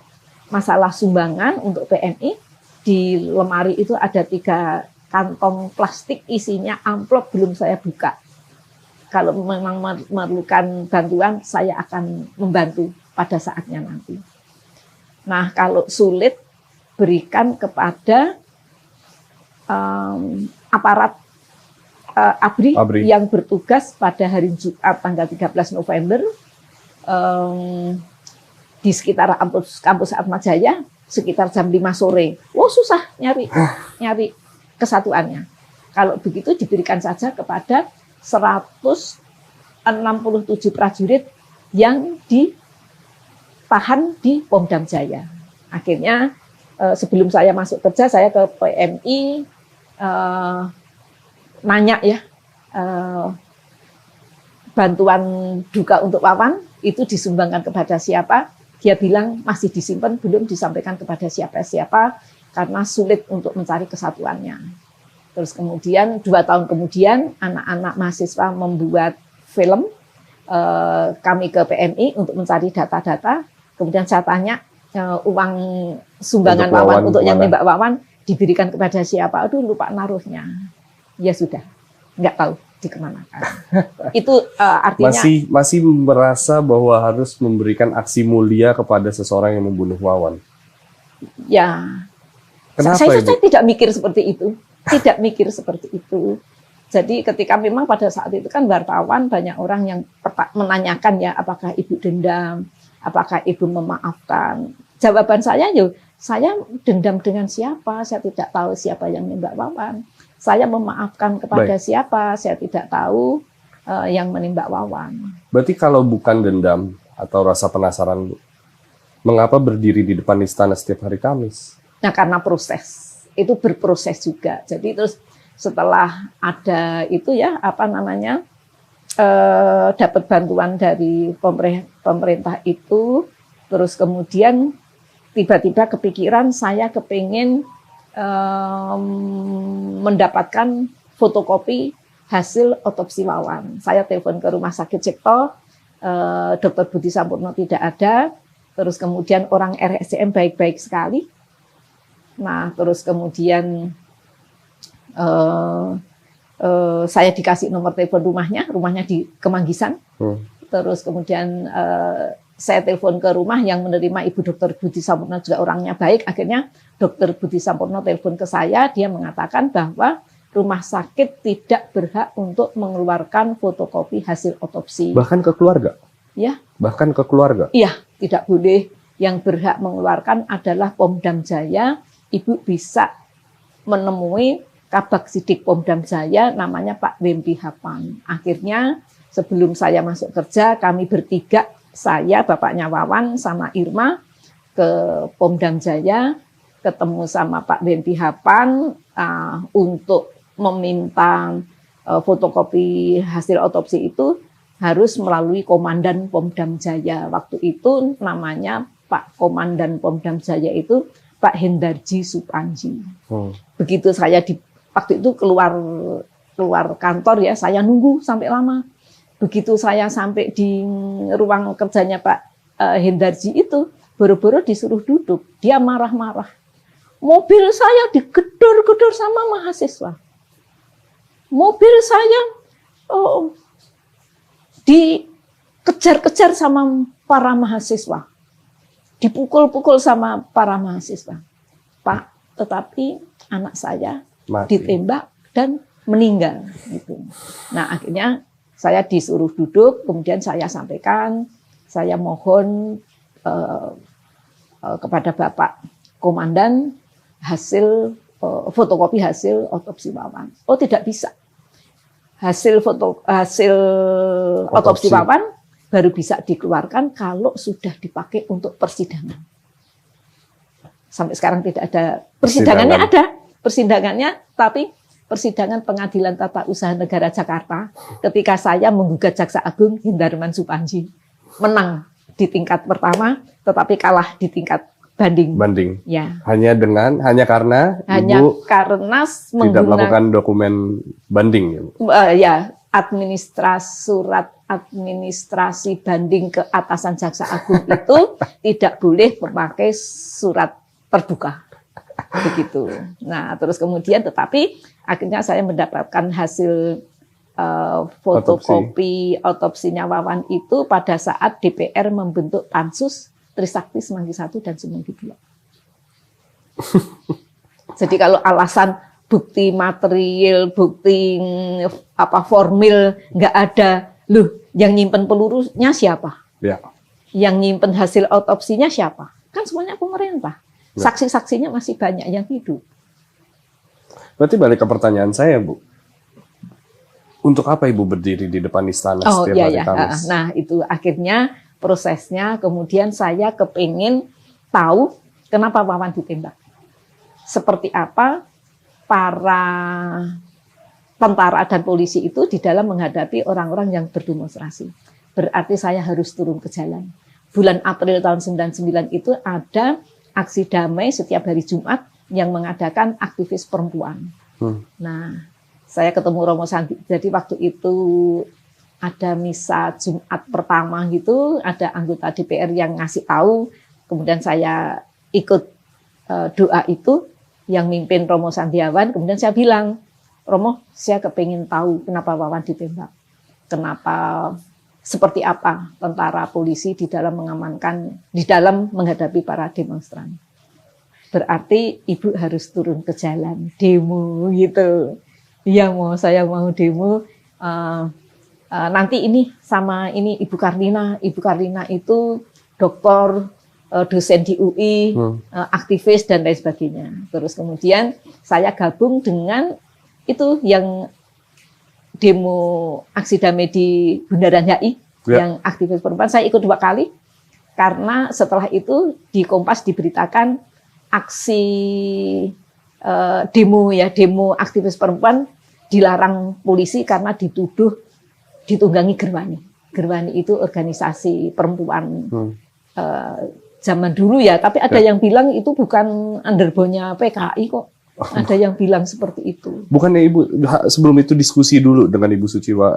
Masalah sumbangan untuk PMI di lemari itu ada 3 kantong plastik isinya amplop belum saya buka. Kalau memang memerlukan bantuan saya akan membantu pada saatnya nanti. Nah kalau sulit berikan kepada aparat ABRI yang bertugas pada hari Jumat tanggal 13 November di sekitar kampus Atmajaya sekitar jam 5 sore. Oh susah nyari kesatuannya. Kalau begitu diberikan saja kepada 167 prajurit yang ditahan di Pom Dam Jaya. Akhirnya sebelum saya masuk kerja saya ke PMI nanya ya bantuan duka untuk Wawan itu disumbangkan kepada siapa? Dia bilang masih disimpan, belum disampaikan kepada siapa-siapa karena sulit untuk mencari kesatuannya. Terus kemudian 2 tahun kemudian anak-anak mahasiswa membuat film, kami ke PMI untuk mencari data-data. Kemudian saya tanya uang sumbangan Wawan untuk yang nembak Wawan diberikan kepada siapa? Aduh lupa naruhnya. Ya sudah, nggak tahu dikemanakan. Itu artinya masih merasa bahwa harus memberikan aksi mulia kepada seseorang yang membunuh Wawan. Ya, kenapa saya tidak mikir seperti itu, tidak mikir seperti itu. Jadi ketika memang pada saat itu kan wartawan banyak orang yang menanyakan ya apakah ibu dendam, apakah ibu memaafkan. Jawaban saya saya dendam dengan siapa? Saya tidak tahu siapa yang menembak Wawan. Saya memaafkan kepada siapa, saya tidak tahu yang menembak Wawan. Berarti kalau bukan dendam atau rasa penasaran, Bu, mengapa berdiri di depan istana setiap hari Kamis? Nah karena proses, itu berproses juga. Jadi terus setelah ada itu ya, dapat bantuan dari pemerintah itu, terus kemudian tiba-tiba kepikiran saya kepingin mendapatkan fotokopi hasil otopsi Wawan. Saya telepon ke Rumah Sakit Cipto, Dr. Budi Sampurno tidak ada, terus kemudian orang RSCM baik-baik sekali. Nah, terus kemudian Saya dikasih nomor telepon rumahnya di Kemanggisan. Terus kemudian saya telepon ke rumah yang menerima Ibu Dr. Budi Sampurno, juga orangnya baik. Akhirnya Dr. Budi Sampurno telepon ke saya, dia mengatakan bahwa rumah sakit tidak berhak untuk mengeluarkan fotokopi hasil otopsi. Bahkan ke keluarga? Ya. Bahkan ke keluarga? Iya, tidak boleh. Yang berhak mengeluarkan adalah Pomdam Jaya. Ibu bisa menemui Kabag Sidik Pomdam Jaya, namanya Pak Wempi Hapan. Akhirnya sebelum saya masuk kerja, kami bertiga, saya, bapaknya Wawan, sama Irma, ke Pomdam Jaya, ketemu sama Pak Wempi Hapan untuk meminta fotokopi hasil otopsi itu harus melalui Komandan Pomdam Jaya. Waktu itu namanya Pak Komandan Pomdam Jaya itu Pak Hendarji Supanji. Begitu saya waktu itu keluar kantor ya, saya nunggu sampai lama. Begitu saya sampai di ruang kerjanya Pak Hendarji itu, boro-boro disuruh duduk. Dia marah-marah. Mobil saya digedor-gedor sama mahasiswa. Mobil saya dikejar-kejar sama para mahasiswa. Dipukul-pukul sama para mahasiswa. Pak, tetapi anak saya ditembak dan meninggal. Gitu. Nah, akhirnya saya disuruh duduk, kemudian saya sampaikan, saya mohon kepada Bapak Komandan hasil fotokopi hasil otopsi Wawan. Oh, tidak bisa. Hasil otopsi Wawan baru bisa dikeluarkan kalau sudah dipakai untuk persidangan. Sampai sekarang tidak ada persidangannya, persidangannya, tapi persidangan Pengadilan Tata Usaha Negara Jakarta ketika saya menggugat Jaksa Agung Hindarman Supanji, menang di tingkat pertama tetapi kalah di tingkat banding. Ya. Hanya karena Ibu tidak melakukan dokumen banding ya, Bu? Ya, surat administrasi banding ke atasan Jaksa Agung itu tidak boleh memakai surat terbuka. Begitu. Nah, terus kemudian tetapi akhirnya saya mendapatkan hasil fotokopi otopsinya Wawan itu pada saat DPR membentuk Pansus Trisakti Semanggi 1 dan Semanggi 2. Jadi kalau alasan bukti material, bukti formil nggak ada, loh yang nyimpen pelurunya siapa? Ya. Yang nyimpen hasil otopsinya siapa? Kan semuanya pemerintah. Saksi-saksinya masih banyak yang hidup. Berarti balik ke pertanyaan saya, Bu. Untuk apa Ibu berdiri di depan istana setiap hari Kamis? Nah, itu akhirnya prosesnya. Kemudian saya kepingin tahu kenapa Wawan ditembak. Seperti apa para tentara dan polisi itu di dalam menghadapi orang-orang yang berdemonstrasi. Berarti saya harus turun ke jalan. Bulan April tahun 99 itu ada aksi damai setiap hari Jumat yang mengadakan aktivis perempuan. Nah, saya ketemu Romo Sandi. Jadi waktu itu ada misa Jumat pertama gitu, ada anggota DPR yang ngasih tahu, kemudian saya ikut doa itu, yang mimpin Romo Sandiawan, kemudian saya bilang, Romo, saya kepingin tahu kenapa Wawan ditembak. Kenapa, seperti apa tentara polisi di dalam menghadapi para demonstran. Berarti Ibu harus turun ke jalan, demo gitu. Iya, saya mau demo. Nanti ini sama ini Ibu Karlina. Ibu Karlina itu dokter, dosen di UI, aktivis dan lain sebagainya. Terus kemudian saya gabung dengan itu yang demo aksi damai di Bundaran HI, yang aktivis perempuan. Saya ikut 2 kali karena setelah itu di Kompas diberitakan aksi demo aktivis perempuan dilarang polisi karena dituduh ditunggangi Gerwani. Gerwani itu organisasi perempuan zaman dulu ya, tapi ada yang bilang itu bukan underbone-nya PKI kok. Ada yang bilang seperti itu. Bukannya Ibu sebelum itu diskusi dulu dengan Ibu Suciwa,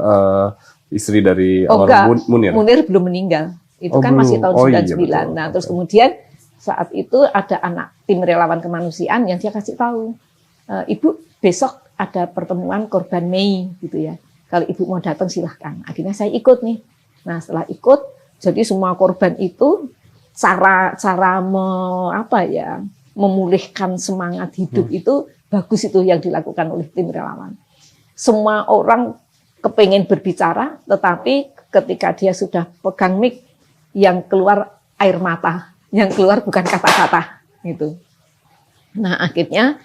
istri dari almarhum Munir? Munir belum meninggal. Itu kan belum. Masih tahun 99. Iya, nah, terus kemudian saat itu ada anak tim relawan kemanusiaan yang dia kasih tahu, Ibu besok ada pertemuan korban Mei gitu ya. Kalau ibu mau datang silahkan. Akhirnya saya ikut nih. Nah setelah ikut, jadi semua korban itu cara memulihkan semangat hidup itu bagus itu yang dilakukan oleh tim relawan. Semua orang kepengen berbicara, tetapi ketika dia sudah pegang mic, yang keluar air mata, yang keluar bukan kata-kata gitu. Nah akhirnya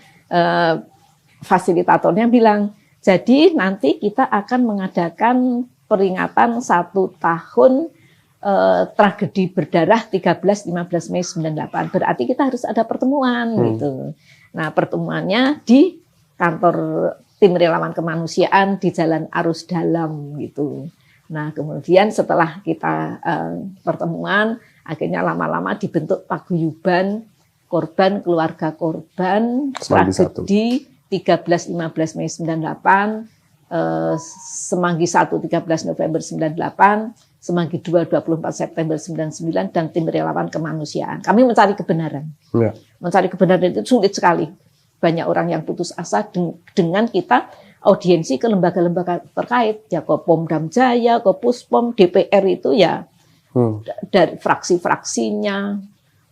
fasilitatornya bilang, jadi nanti kita akan mengadakan peringatan 1 tahun tragedi berdarah 13-15 Mei 98. Berarti kita harus ada pertemuan gitu. Nah pertemuannya di kantor tim relawan kemanusiaan di Jalan Arus Dalam gitu. Nah kemudian setelah kita pertemuan, akhirnya lama-lama dibentuk paguyuban korban, keluarga korban tragedi 13-15 Mei 98, Semanggi 1 13 November 98, Semanggi 2 24 September 99, dan tim relawan kemanusiaan. Kami mencari kebenaran. Ya. Mencari kebenaran itu sulit sekali. Banyak orang yang putus asa dengan kita audiensi ke lembaga-lembaga terkait, ya ke Pomdam Jaya, ke Puspom, DPR itu ya dari fraksi-fraksinya,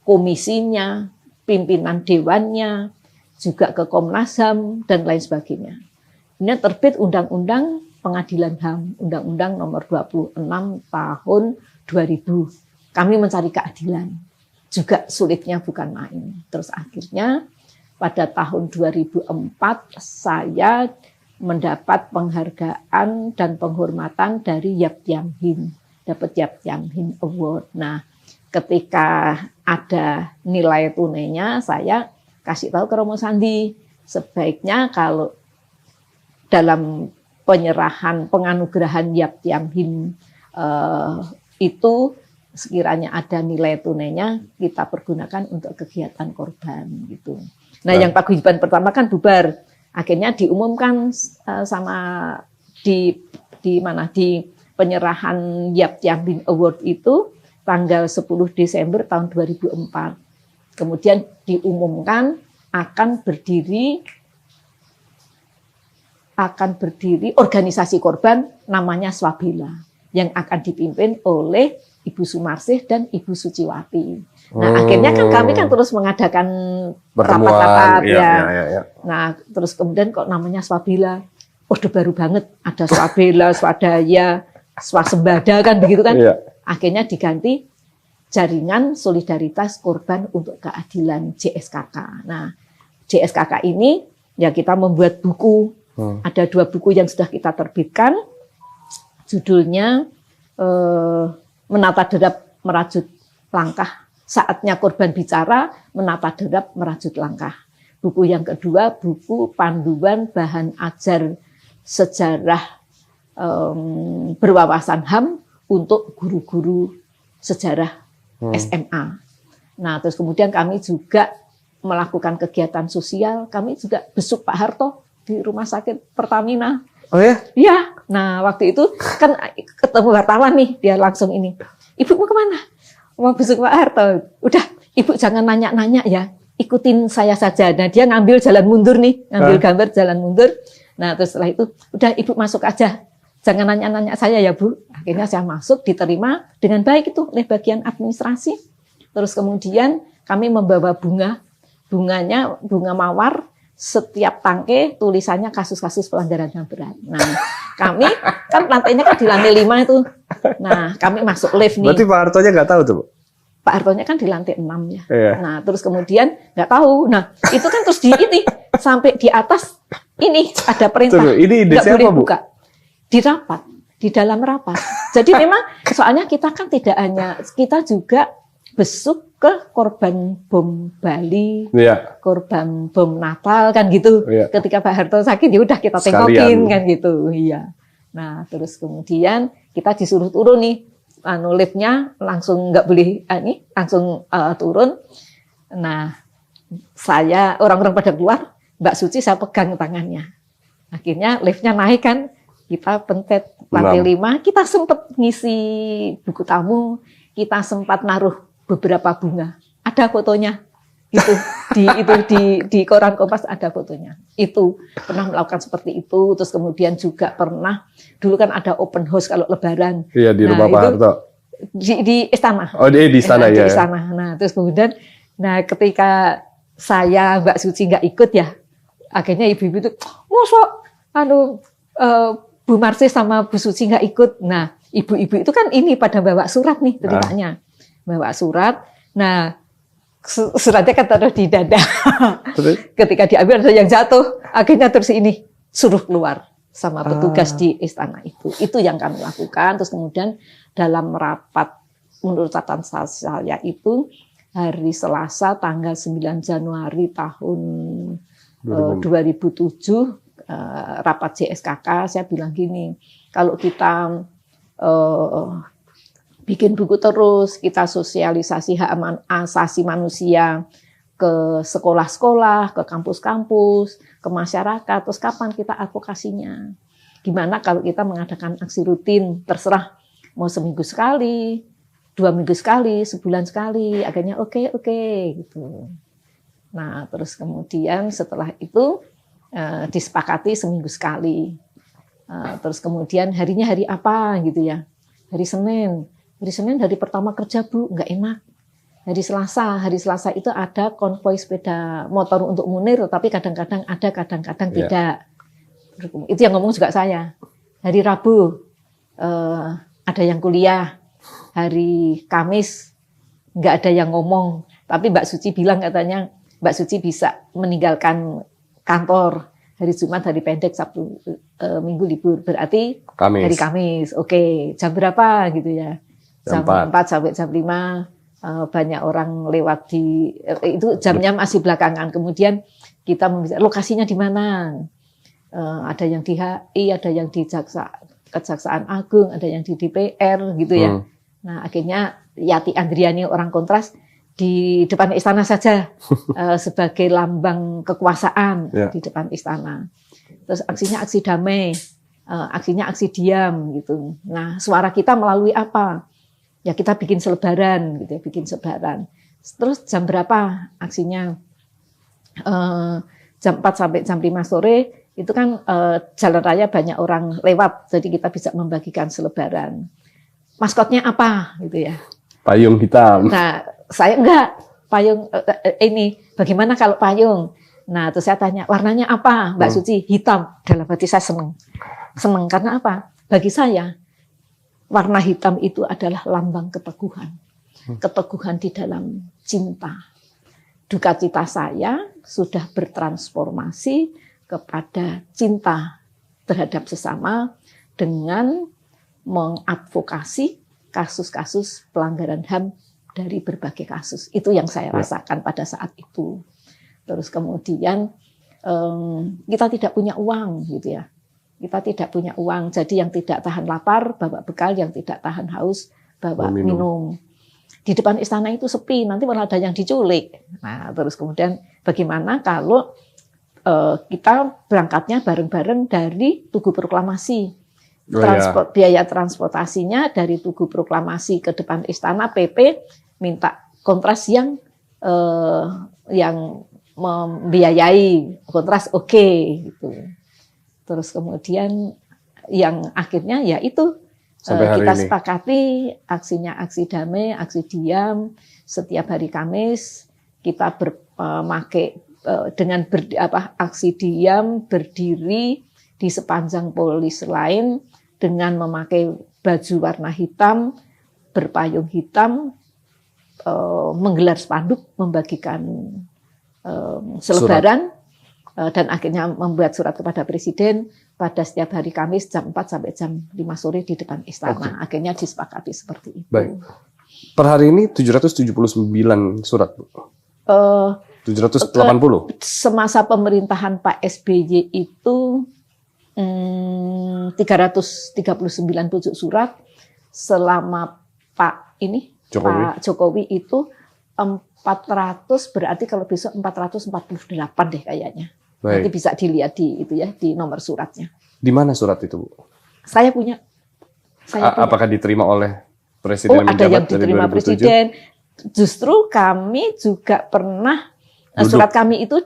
komisinya, pimpinan dewannya, juga ke Komnas HAM dan lain sebagainya. Ini terbit Undang-Undang Pengadilan HAM, Undang-Undang Nomor 26 Tahun 2000. Kami mencari keadilan, juga sulitnya bukan main. Terus akhirnya pada tahun 2004 saya mendapat penghargaan dan penghormatan dari Yap Tiam Hin, dapat Yap Tiam Hin Award. Nah, ketika ada nilai tunainya, saya kasih tahu ke Romo Sandi, sebaiknya kalau dalam penyerahan penganugerahan Yap Tiam Hin itu sekiranya ada nilai tunainya, kita pergunakan untuk kegiatan korban gitu. Nah, yang paguyuban pertama kan bubar, akhirnya diumumkan sama di penyerahan Yap Tiam Hin Award itu tanggal 10 Desember tahun 2004. Kemudian diumumkan akan berdiri organisasi korban namanya Swabela yang akan dipimpin oleh Ibu Sumarsih dan Ibu Suciwati. Nah, akhirnya kan kami kan terus mengadakan rapat-rapat ya. Nah, terus kemudian kok namanya Swabela. Udah baru banget, ada Swabela, Swadaya, Swasembada kan begitu kan. Iya. Akhirnya diganti Jaringan Solidaritas Korban untuk Keadilan JSKK. Nah, JSKK ini ya kita membuat buku. Ada 2 buku yang sudah kita terbitkan. Judulnya Menata Derap Merajut Langkah. Saatnya Korban Bicara, Menata Derap Merajut Langkah. Buku yang kedua, buku Panduan Bahan Ajar Sejarah Berwawasan HAM untuk guru-guru sejarah SMA. Nah, terus kemudian kami juga melakukan kegiatan sosial. Kami juga besuk Pak Harto di Rumah Sakit Pertamina. Oh ya? Iya. Nah, waktu itu kan ketemu wartawan nih, dia langsung ini. Ibu mau kemana? Mau besuk Pak Harto. Udah, Ibu jangan nanya-nanya ya. Ikutin saya saja. Nah, dia ngambil jalan mundur nih, ngambil gambar jalan mundur. Nah, terus setelah itu, udah Ibu masuk aja. Jangan nanya-nanya saya ya Bu. Akhirnya saya masuk, diterima dengan baik itu oleh bagian administrasi. Terus kemudian kami membawa bunga. Bunganya bunga mawar, setiap tangke tulisannya kasus-kasus pelanggaran HAM berat. Nah, kami kan lantainya kan di lantai 5 itu. Nah, kami masuk lift nih. Berarti Pak Hartonya nggak tahu tuh Bu? Pak Hartonya kan di lantai 6 ya. Iya. Nah, terus kemudian nggak tahu. Nah, itu kan terus sampai di atas ini ada perintah. Ini ide siapa Bu? Buka. Di rapat, di dalam rapat. Jadi memang soalnya kita kan tidak hanya, kita juga besuk ke korban bom Bali, korban bom Natal kan gitu. Ketika Pak Harto sakit ya udah kita tengokin kan gitu. Iya. Nah, terus kemudian kita disuruh turun nih. Liftnya langsung nggak boleh langsung turun. Nah, saya orang-orang pada keluar, Mbak Suci saya pegang tangannya. Akhirnya liftnya naik kan. Kita pencet lantai 5, kita sempat ngisi buku tamu, kita sempat naruh beberapa bunga. Ada fotonya. Gitu. Di koran Kompas ada fotonya. Itu pernah melakukan seperti itu. Terus kemudian juga pernah dulu kan ada open house kalau Lebaran. Iya di rumah Pak Harto. Di istana. Oh di istana ya. Di istana. Nah terus kemudian, ketika saya Mbak Suci nggak ikut ya, akhirnya ibu-ibu itu, Bu Marsis sama Bu Suci nggak ikut. Nah ibu-ibu itu kan ini pada bawa surat nih ceritanya, bawa surat. Nah suratnya kan taruh di dada. Ketika diambil ada yang jatuh, akhirnya terus ini suruh keluar sama petugas di istana itu. Itu yang kami lakukan. Terus kemudian dalam rapat menurut catatan saya itu hari Selasa tanggal 9 Januari tahun 2007 rapat JSKK saya bilang gini, kalau kita bikin buku terus, kita sosialisasi hak asasi manusia ke sekolah-sekolah, ke kampus-kampus, ke masyarakat, terus kapan kita advokasinya? Gimana kalau kita mengadakan aksi rutin, terserah mau seminggu sekali, 2 minggu sekali, sebulan sekali, akhirnya oke gitu. Nah terus kemudian setelah itu disepakati seminggu sekali. Terus kemudian harinya hari apa gitu ya? Hari Senin. Hari Senin hari pertama kerja Bu, nggak enak. Hari Selasa itu ada konvoi sepeda motor untuk Munir, tapi kadang-kadang ada, kadang-kadang tidak. Itu yang ngomong juga saya. Hari Rabu ada yang kuliah. Hari Kamis nggak ada yang ngomong. Tapi Mbak Suci bilang katanya Mbak Suci bisa meninggalkan kantor. Hari Jumat, hari pendek, Sabtu, Minggu libur. Berarti Kamis. Hari Kamis. Oke, jam berapa gitu ya? Jam 4 sampai jam 5 banyak orang lewat itu jamnya masih belakangan. Kemudian kita lokasinya di mana? Ada yang di HI, ada yang di Kejaksaan Agung, ada yang di DPR gitu ya. Nah akhirnya Yati Andriani orang Kontras di depan istana saja sebagai lambang kekuasaan di depan istana. Terus aksinya aksi damai, aksinya aksi diam gitu. Nah suara kita melalui apa? Ya kita bikin selebaran gitu ya, bikin selebaran. Terus jam berapa aksinya? Jam 4 sampai jam 5 sore itu kan jalan raya banyak orang lewat, jadi kita bisa membagikan selebaran. Maskotnya apa gitu ya? Payung hitam. Nah, saya enggak payung ini. Bagaimana kalau payung? Nah, terus saya tanya warnanya apa, Mbak Suci? Hitam. Dalam hati saya seneng karena apa? Bagi saya warna hitam itu adalah lambang keteguhan. Keteguhan di dalam cinta. Duka cita saya sudah bertransformasi kepada cinta terhadap sesama dengan mengadvokasi kasus-kasus pelanggaran HAM dari berbagai kasus. Itu yang saya rasakan pada saat itu. Terus kemudian kita tidak punya uang gitu ya. Kita tidak punya uang, jadi yang tidak tahan lapar bawa bekal, yang tidak tahan haus bawa minum. Di depan istana itu sepi, nanti malah ada yang diculik. Nah, terus kemudian bagaimana kalau kita berangkatnya bareng-bareng dari Tugu Proklamasi. Biaya transportasinya dari Tugu Proklamasi ke depan istana, PP minta Kontras yang membiayai, Kontras oke, gitu. Terus kemudian yang akhirnya ya itu kita sepakati aksinya aksi damai, aksi diam. Setiap hari Kamis kita memakai dengan aksi diam berdiri di sepanjang polis lain dengan memakai baju warna hitam, berpayung hitam, menggelar spanduk, membagikan selebaran. Dan akhirnya membuat surat kepada Presiden pada setiap hari Kamis jam 4 sampai jam 5 sore di depan istana. Akhirnya disepakati seperti itu. Baik. Per hari ini 779 surat, Bu. 780. Semasa pemerintahan Pak SBY itu 339 pucuk surat. Selama Pak Jokowi itu 400, berarti kalau besok 448 deh kayaknya. Baik. Nanti bisa dilihat di nomor suratnya. Di mana surat itu, Bu? Saya punya. Apakah diterima oleh Presiden? Ada yang diterima Presiden. Justru kami juga pernah surat kami itu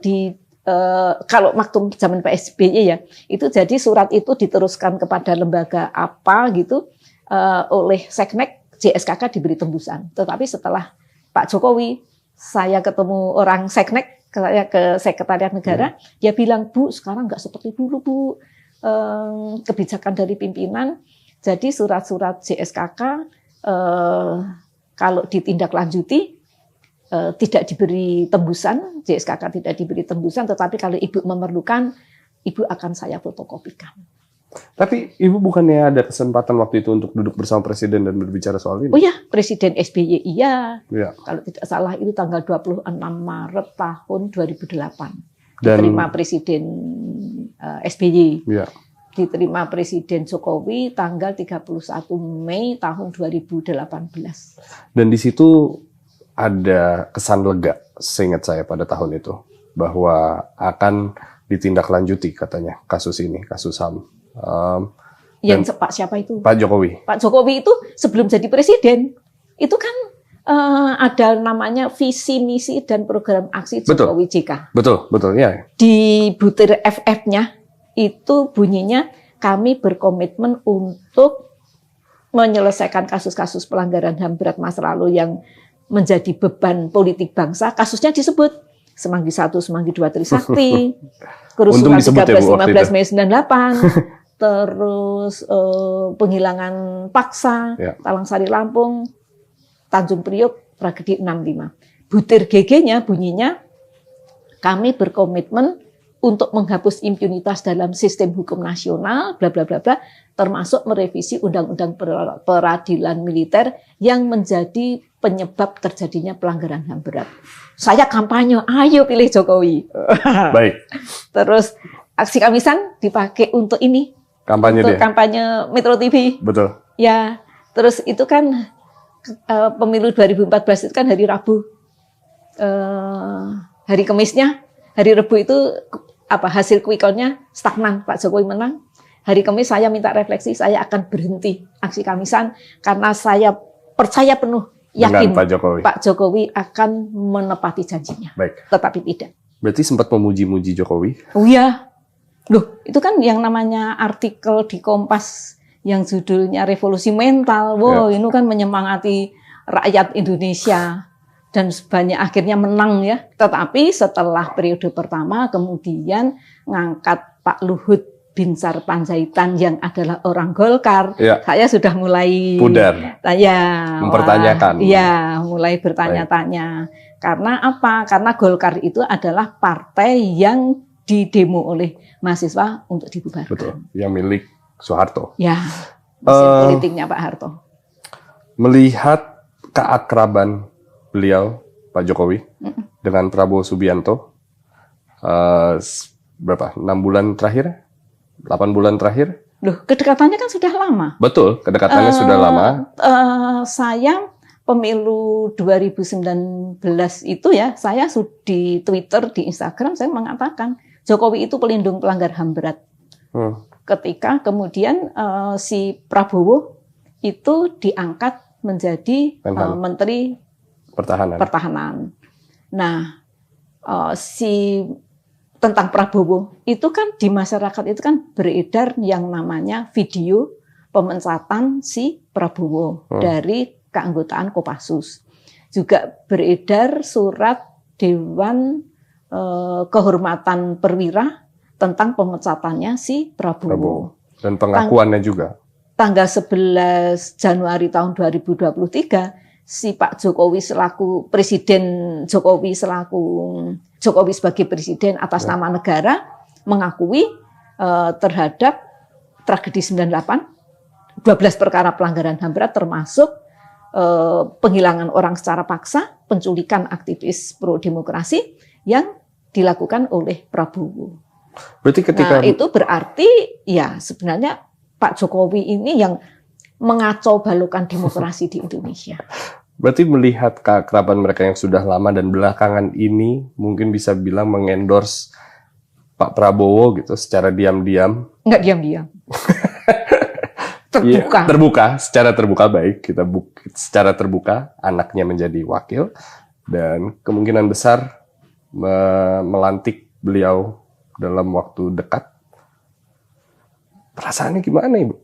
kalau waktu zaman PSBY ya, itu jadi surat itu diteruskan kepada lembaga apa gitu oleh Seknek, JSKK diberi tembusan. Tetapi setelah Pak Jokowi, saya ketemu orang Seknek, saya ke Sekretariat Negara, dia bilang, Bu, sekarang nggak seperti dulu, Bu. Kebijakan dari pimpinan, jadi surat-surat JSKK kalau ditindaklanjuti tidak diberi tembusan, JSKK tidak diberi tembusan, tetapi kalau Ibu memerlukan, Ibu akan saya fotokopikan. Tapi Ibu bukannya ada kesempatan waktu itu untuk duduk bersama Presiden dan berbicara soal ini? Oh ya, Presiden SBY iya. Ya. Kalau tidak salah itu tanggal 26 Maret tahun 2008. Diterima Presiden SBY. Ya. Diterima Presiden Jokowi tanggal 31 Mei tahun 2018. Dan di situ ada kesan lega, seingat saya pada tahun itu, bahwa akan ditindaklanjuti katanya kasus ini, kasus HAM. Yang Pak siapa itu? Pak Jokowi. Pak Jokowi itu sebelum jadi presiden itu kan ada namanya visi misi dan program aksi Jokowi JK. Betul ya. Di butir FF-nya itu bunyinya kami berkomitmen untuk menyelesaikan kasus-kasus pelanggaran HAM berat masa lalu yang menjadi beban politik bangsa. Kasusnya disebut Semanggi 1, Semanggi 2 Trisakti, kerusuhan 13-15 Mei 98. Terus penghilangan paksa, Talang Sari Lampung, Tanjung Priok, tragedi 65. Butir GG-nya bunyinya, kami berkomitmen untuk menghapus impunitas dalam sistem hukum nasional, bla bla bla bla, termasuk merevisi Undang-Undang Peradilan Militer yang menjadi penyebab terjadinya pelanggaran HAM berat. Saya kampanye, ayo pilih Jokowi. Baik. Terus aksi Kamisan dipakai untuk ini. Kampanye untuk kampanye Metro TV. Betul. Ya, terus itu kan pemilu 2014 itu kan hari Rabu. Hari Kamisnya, hari Rabu itu hasil quick count-nya stagnan, Pak Jokowi menang. Hari Kamis saya minta refleksi, saya akan berhenti aksi Kamisan karena saya percaya penuh yakin Pak Jokowi akan menepati janjinya. Baik. Tetapi tidak. Berarti sempat memuji-muji Jokowi? Oh iya. Loh, itu kan yang namanya artikel di Kompas yang judulnya Revolusi Mental. Wow, ini kan menyemangati rakyat Indonesia dan banyak akhirnya menang ya. Tetapi setelah periode pertama kemudian ngangkat Pak Luhut Binsar Panjaitan yang adalah orang Golkar. Saya sudah mulai pudar. Mempertanyakan. Iya, mulai bertanya-tanya. Karena apa? Karena Golkar itu adalah partai yang didemo oleh mahasiswa untuk dibubarkan. Betul, yang milik Soeharto. Ya, mesin politiknya Pak Harto. Melihat keakraban beliau, Pak Jokowi, dengan Prabowo Subianto, berapa? 6 bulan terakhir? 8 bulan terakhir? Loh, kedekatannya kan sudah lama. Betul, kedekatannya sudah lama. Saya pemilu 2019 itu ya, saya di Twitter, di Instagram, saya mengatakan Jokowi itu pelindung pelanggar HAM berat. Ketika kemudian si Prabowo itu diangkat menjadi Menteri Pertahanan. Nah, tentang Prabowo itu kan di masyarakat itu kan beredar yang namanya video pemecatan si Prabowo dari keanggotaan Kopassus. Juga beredar surat Dewan Kehormatan Perwira tentang pemecatannya si Prabowo. Dan pengakuannya juga. Tanggal 11 Januari tahun 2023, si Pak Jokowi selaku Presiden Jokowi sebagai Presiden atas nama negara mengakui terhadap tragedi 98, 12 perkara pelanggaran HAM berat termasuk penghilangan orang secara paksa, penculikan aktivis pro-demokrasi yang dilakukan oleh Prabowo. Berarti ketika itu berarti ya sebenarnya Pak Jokowi ini yang mengacau balukan demokrasi di Indonesia. Berarti melihat keakraban mereka yang sudah lama dan belakangan ini mungkin bisa bilang mengendorse Pak Prabowo gitu secara diam-diam. Enggak diam-diam. Terbuka. Ya, secara terbuka baik kita secara terbuka anaknya menjadi wakil dan kemungkinan besar melantik beliau dalam waktu dekat. Perasaannya gimana, Ibu?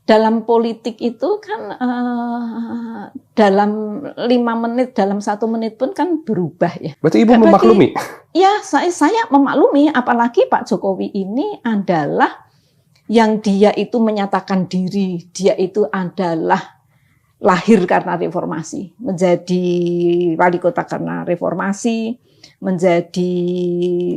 Dalam politik itu kan dalam 5 menit, dalam 1 menit pun kan berubah ya. Berarti Ibu memaklumi? Ya, saya memaklumi. Apalagi Pak Jokowi ini adalah yang dia itu menyatakan diri, dia itu adalah lahir karena reformasi, menjadi wali kota karena reformasi, menjadi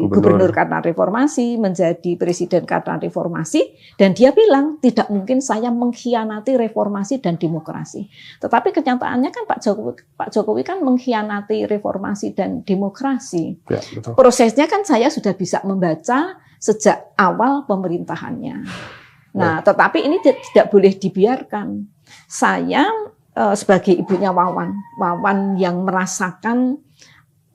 gubernur karena reformasi, menjadi presiden karena reformasi, dan dia bilang tidak mungkin saya mengkhianati reformasi dan demokrasi. Tetapi kenyataannya kan Pak Jokowi kan mengkhianati reformasi dan demokrasi. Ya, betul. Prosesnya kan saya sudah bisa membaca sejak awal pemerintahannya. Nah, tetapi ini tidak boleh dibiarkan. Saya sebagai ibunya Wawan yang merasakan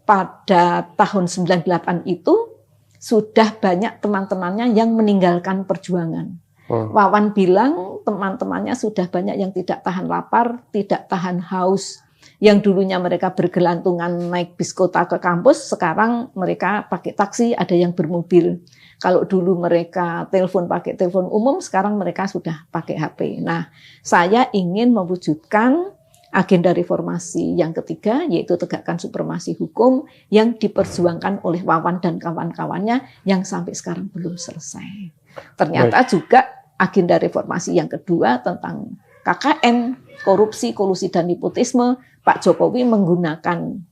pada tahun 98 itu sudah banyak teman-temannya yang meninggalkan perjuangan. Wawan bilang teman-temannya sudah banyak yang tidak tahan lapar, tidak tahan haus. Yang dulunya mereka bergelantungan naik bis kota ke kampus, sekarang mereka pakai taksi, ada yang bermobil. Kalau dulu mereka telepon pakai telepon umum, sekarang mereka sudah pakai HP. Nah, saya ingin mewujudkan agenda reformasi yang ketiga, yaitu tegakkan supremasi hukum yang diperjuangkan oleh Wawan dan kawan-kawannya yang sampai sekarang belum selesai. Ternyata juga agenda reformasi yang kedua tentang KKN, korupsi, kolusi, dan nepotisme, Pak Jokowi menggunakan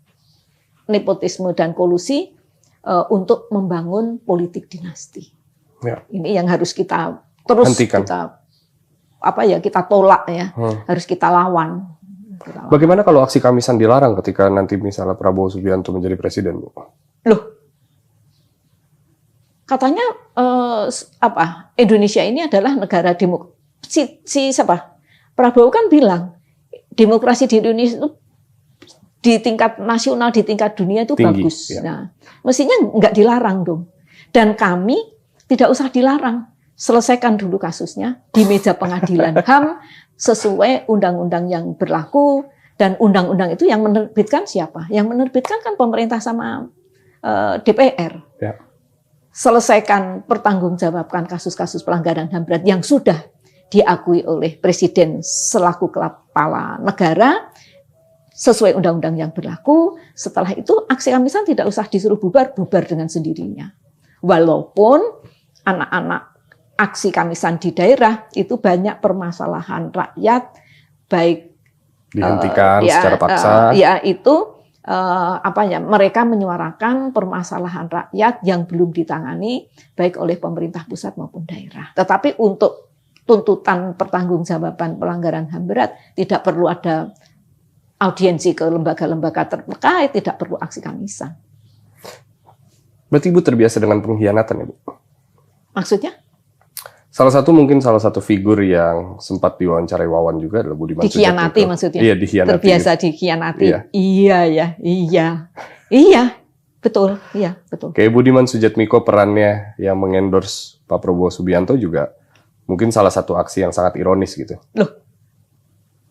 nepotisme dan kolusi untuk membangun politik dinasti. Ya. Ini yang harus kita terus hentikan. Kita tolak ya, harus kita lawan. Bagaimana kalau aksi Kamisan dilarang ketika nanti misalnya Prabowo Subianto menjadi presiden, Bu? Loh, katanya Indonesia ini adalah negara demokrasi. Siapa? Prabowo kan bilang demokrasi di Indonesia itu di tingkat nasional, di tingkat dunia itu tinggi, bagus. Ya. Nah, mestinya nggak dilarang dong. Dan kami tidak usah dilarang. Selesaikan dulu kasusnya di meja pengadilan HAM sesuai undang-undang yang berlaku, dan undang-undang itu yang menerbitkan siapa? Yang menerbitkan kan pemerintah sama DPR. Ya. Selesaikan, pertanggungjawabkan kasus-kasus pelanggaran HAM berat yang sudah diakui oleh Presiden selaku kepala negara sesuai undang-undang yang berlaku. Setelah itu aksi Kamisan tidak usah disuruh bubar dengan sendirinya. Walaupun anak-anak aksi Kamisan di daerah itu banyak permasalahan rakyat, baik dihentikan secara paksa. Mereka menyuarakan permasalahan rakyat yang belum ditangani baik oleh pemerintah pusat maupun daerah. Tetapi untuk tuntutan pertanggungjawaban pelanggaran HAM berat tidak perlu ada audiensi ke lembaga-lembaga terkait, tidak perlu aksi Kamisan. Berarti Ibu terbiasa dengan pengkhianatan ya, Bu? Maksudnya? Salah satu figur yang sempat diwawancarai Wawan juga adalah Budiman Sujatmiko. Dikhianati maksudnya? Iya, dikhianati. Terbiasa dikhianati. Iya, betul. Kayak Budiman Sujatmiko perannya yang mengendorse Pak Prabowo Subianto juga mungkin salah satu aksi yang sangat ironis gitu. Loh,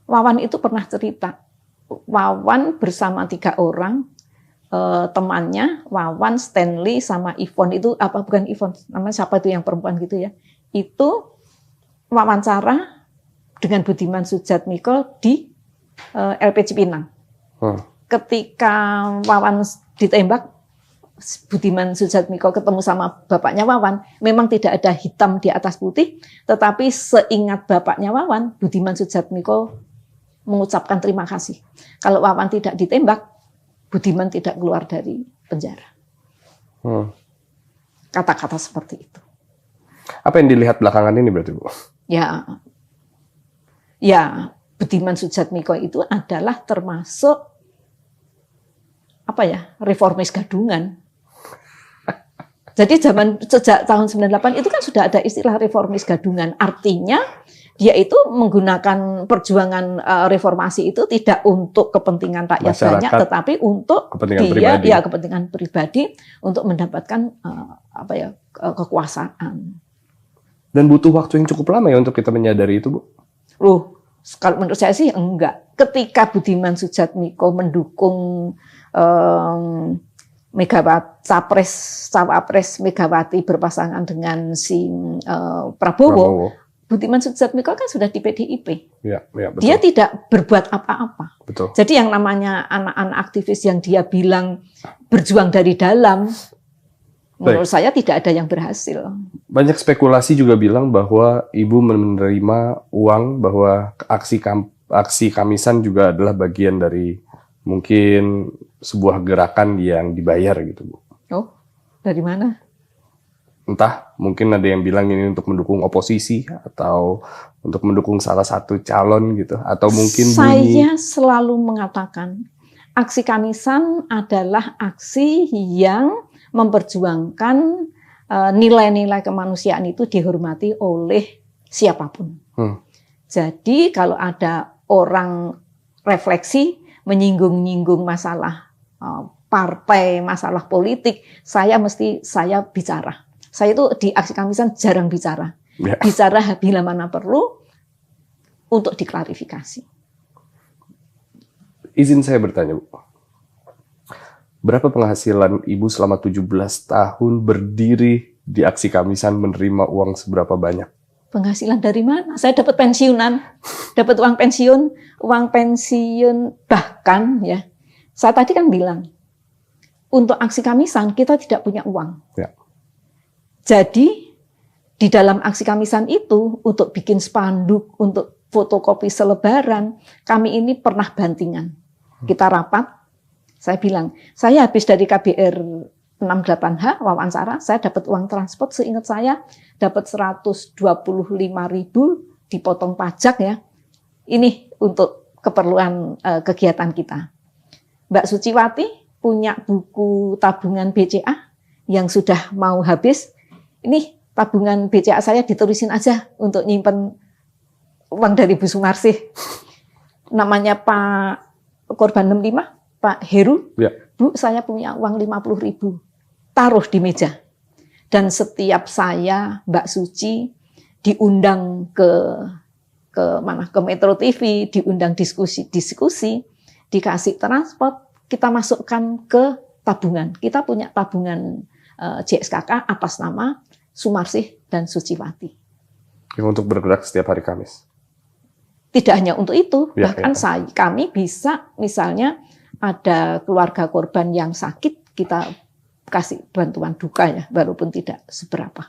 Wawan itu pernah cerita. Wawan bersama 3 orang temannya, Wawan, Stanley, sama Ivon itu bukan Ivon, namanya siapa itu yang perempuan gitu ya? Itu wawancara dengan Budiman Sujatmiko di LP Cipinang. Ketika Wawan ditembak, Budiman Sujatmiko ketemu sama bapaknya Wawan, memang tidak ada hitam di atas putih, tetapi seingat bapaknya Wawan, Budiman Sujatmiko mengucapkan terima kasih. Kalau Wawan tidak ditembak, Budiman tidak keluar dari penjara. Kata-kata seperti itu. Apa yang dilihat belakangan ini berarti, Bu? Ya, Budiman Sujatmiko itu adalah termasuk reformis gadungan. Jadi sejak tahun 98 itu kan sudah ada istilah reformis gadungan. Artinya dia itu menggunakan perjuangan reformasi itu tidak untuk kepentingan rakyat banyak, tetapi untuk kepentingan pribadi untuk mendapatkan kekuasaan. Dan butuh waktu yang cukup lama ya untuk kita menyadari itu, Bu? Kalau menurut saya sih enggak. Ketika Budiman Sujatmiko mendukung Megawati Cawapres Megawati berpasangan dengan si Prabowo. Budiman Sujatmiko kan sudah di PDIP. Ya, betul. Dia tidak berbuat apa-apa. Betul. Jadi yang namanya anak-anak aktivis yang dia bilang berjuang dari dalam, menurut saya tidak ada yang berhasil. Banyak spekulasi juga bilang bahwa Ibu menerima uang, bahwa aksi Kamisan juga adalah bagian dari mungkin sebuah gerakan yang dibayar gitu, Bu. Oh, dari mana? Entah, mungkin ada yang bilang ini untuk mendukung oposisi atau untuk mendukung salah satu calon gitu, atau mungkin saya selalu mengatakan aksi Kamisan adalah aksi yang memperjuangkan nilai-nilai kemanusiaan itu dihormati oleh siapapun. Jadi kalau ada orang refleksi menyinggung-nyinggung masalah partai, masalah politik, saya bicara. Saya itu di aksi Kamisan jarang bicara. Ya. Bicara bila mana perlu untuk diklarifikasi. Izin saya bertanya, Bu. Berapa penghasilan Ibu selama 17 tahun berdiri di aksi Kamisan, menerima uang seberapa banyak? Penghasilan dari mana? Saya dapat pensiunan, dapat uang pensiun bahkan ya. Saya tadi kan bilang, untuk aksi Kamisan kita tidak punya uang. Ya. Jadi di dalam aksi Kamisan itu untuk bikin spanduk, untuk fotokopi selebaran, kami ini pernah bantingan. Kita rapat, saya bilang, saya habis dari KBR 68H wawancara, saya dapat uang transport, seingat saya dapat 125.000 dipotong pajak ya. Ini untuk keperluan kegiatan kita. Mbak Suciwati punya buku tabungan BCA yang sudah mau habis. Ini tabungan BCA saya diterusin aja untuk nyimpen uang dari Bu Sumarsih. Namanya Pak Korban 65, Pak Heru. Ya. Bu, saya punya uang 50.000. Taruh di meja. Dan setiap saya, Mbak Suci, diundang ke Metro TV, diundang diskusi, dikasih transport, kita masukkan ke tabungan. Kita punya tabungan JSKK atas nama Sumarsih dan Suciwati. Untuk bergerak setiap hari Kamis? Tidak hanya untuk itu, bahkan kami bisa misalnya ada keluarga korban yang sakit, kita kasih bantuan duka ya, walaupun tidak seberapa.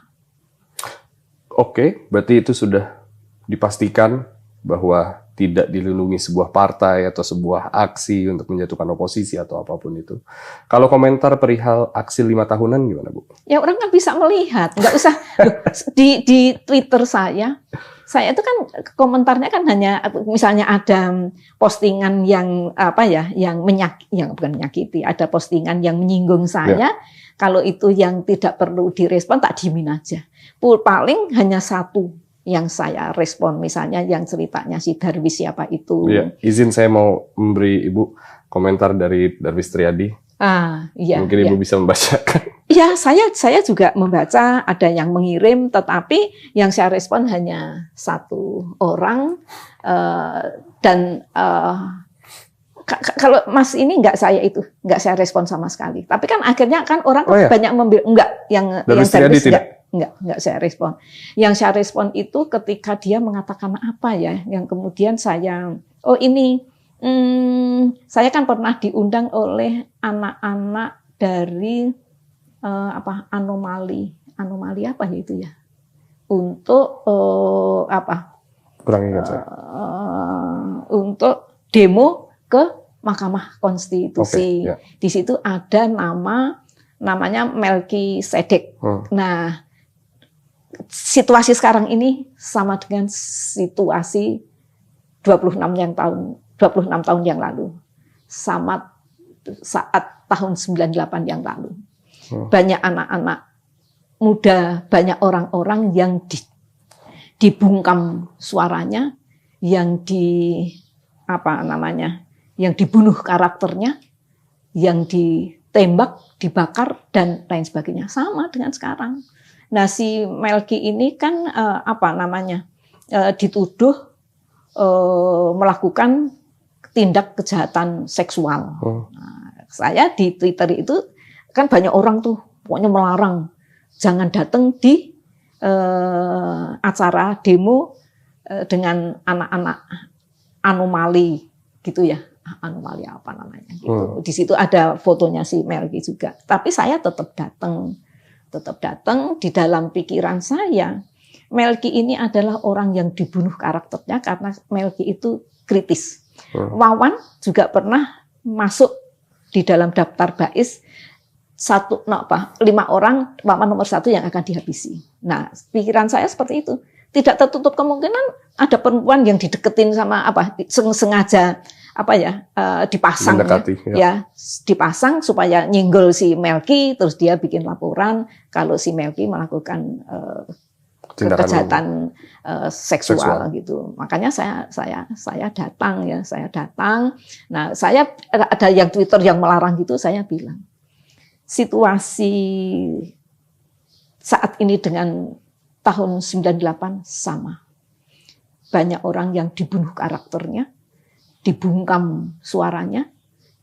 Oke, berarti itu sudah dipastikan bahwa tidak dilindungi sebuah partai atau sebuah aksi untuk menjatuhkan oposisi atau apapun itu. Kalau komentar perihal aksi 5 tahunan gimana, Bu? Ya orang kan bisa melihat, nggak usah di Twitter saya itu kan komentarnya kan hanya misalnya ada postingan yang bukan menyakiti, ada postingan yang menyinggung saya. Ya. Kalau itu yang tidak perlu direspon, tak diemin aja. Paling hanya satu yang saya respon, misalnya yang ceritanya si Darwis siapa itu. Ya, izin saya mau memberi Ibu komentar dari Darwis Triadi. Iya. Mungkin Ibu bisa membacakan. Ya, saya juga membaca, ada yang mengirim, tetapi yang saya respon hanya satu orang. Dan kalau Mas ini nggak saya respon sama sekali. Tapi kan akhirnya kan orang banyak yang Darwis tidak. Enggak saya respon. Yang saya respon itu ketika dia mengatakan apa ya, yang kemudian saya, saya kan pernah diundang oleh anak-anak dari anomali apa itu ya, untuk kurang ingat saya. Untuk demo ke Mahkamah Konstitusi. Okay, yeah. Di situ ada namanya Melki Sedek. Nah, situasi sekarang ini sama dengan situasi 26 tahun yang lalu. Sama saat tahun 98 yang lalu. Banyak anak-anak muda, banyak orang-orang yang dibungkam suaranya, yang yang dibunuh karakternya, yang ditembak, dibakar dan lain sebagainya. Sama dengan sekarang. Nah, si Melki ini kan dituduh melakukan tindak kejahatan seksual. Nah, saya di Twitter itu Kan banyak orang tuh pokoknya melarang jangan datang di acara demo dengan anak-anak anomali gitu ya, anomali apa namanya gitu. Di situ ada fotonya si Melki juga. Tapi saya tetap datang di dalam pikiran saya. Melki ini adalah orang yang dibunuh karakternya karena Melki itu kritis. Wawan juga pernah masuk di dalam daftar bais 5 orang, Wawan nomor 1 yang akan dihabisi. Nah, pikiran saya seperti itu. Tidak tertutup kemungkinan ada perempuan yang dideketin sama sengaja dipasang dipasang supaya nyenggol si Melki, terus dia bikin laporan kalau si Melki melakukan kejahatan seksual gitu. Makanya saya datang. Nah, saya ada yang Twitter yang melarang gitu, saya bilang situasi saat ini dengan tahun 98 sama. Banyak orang yang dibunuh karakternya, dibungkam suaranya,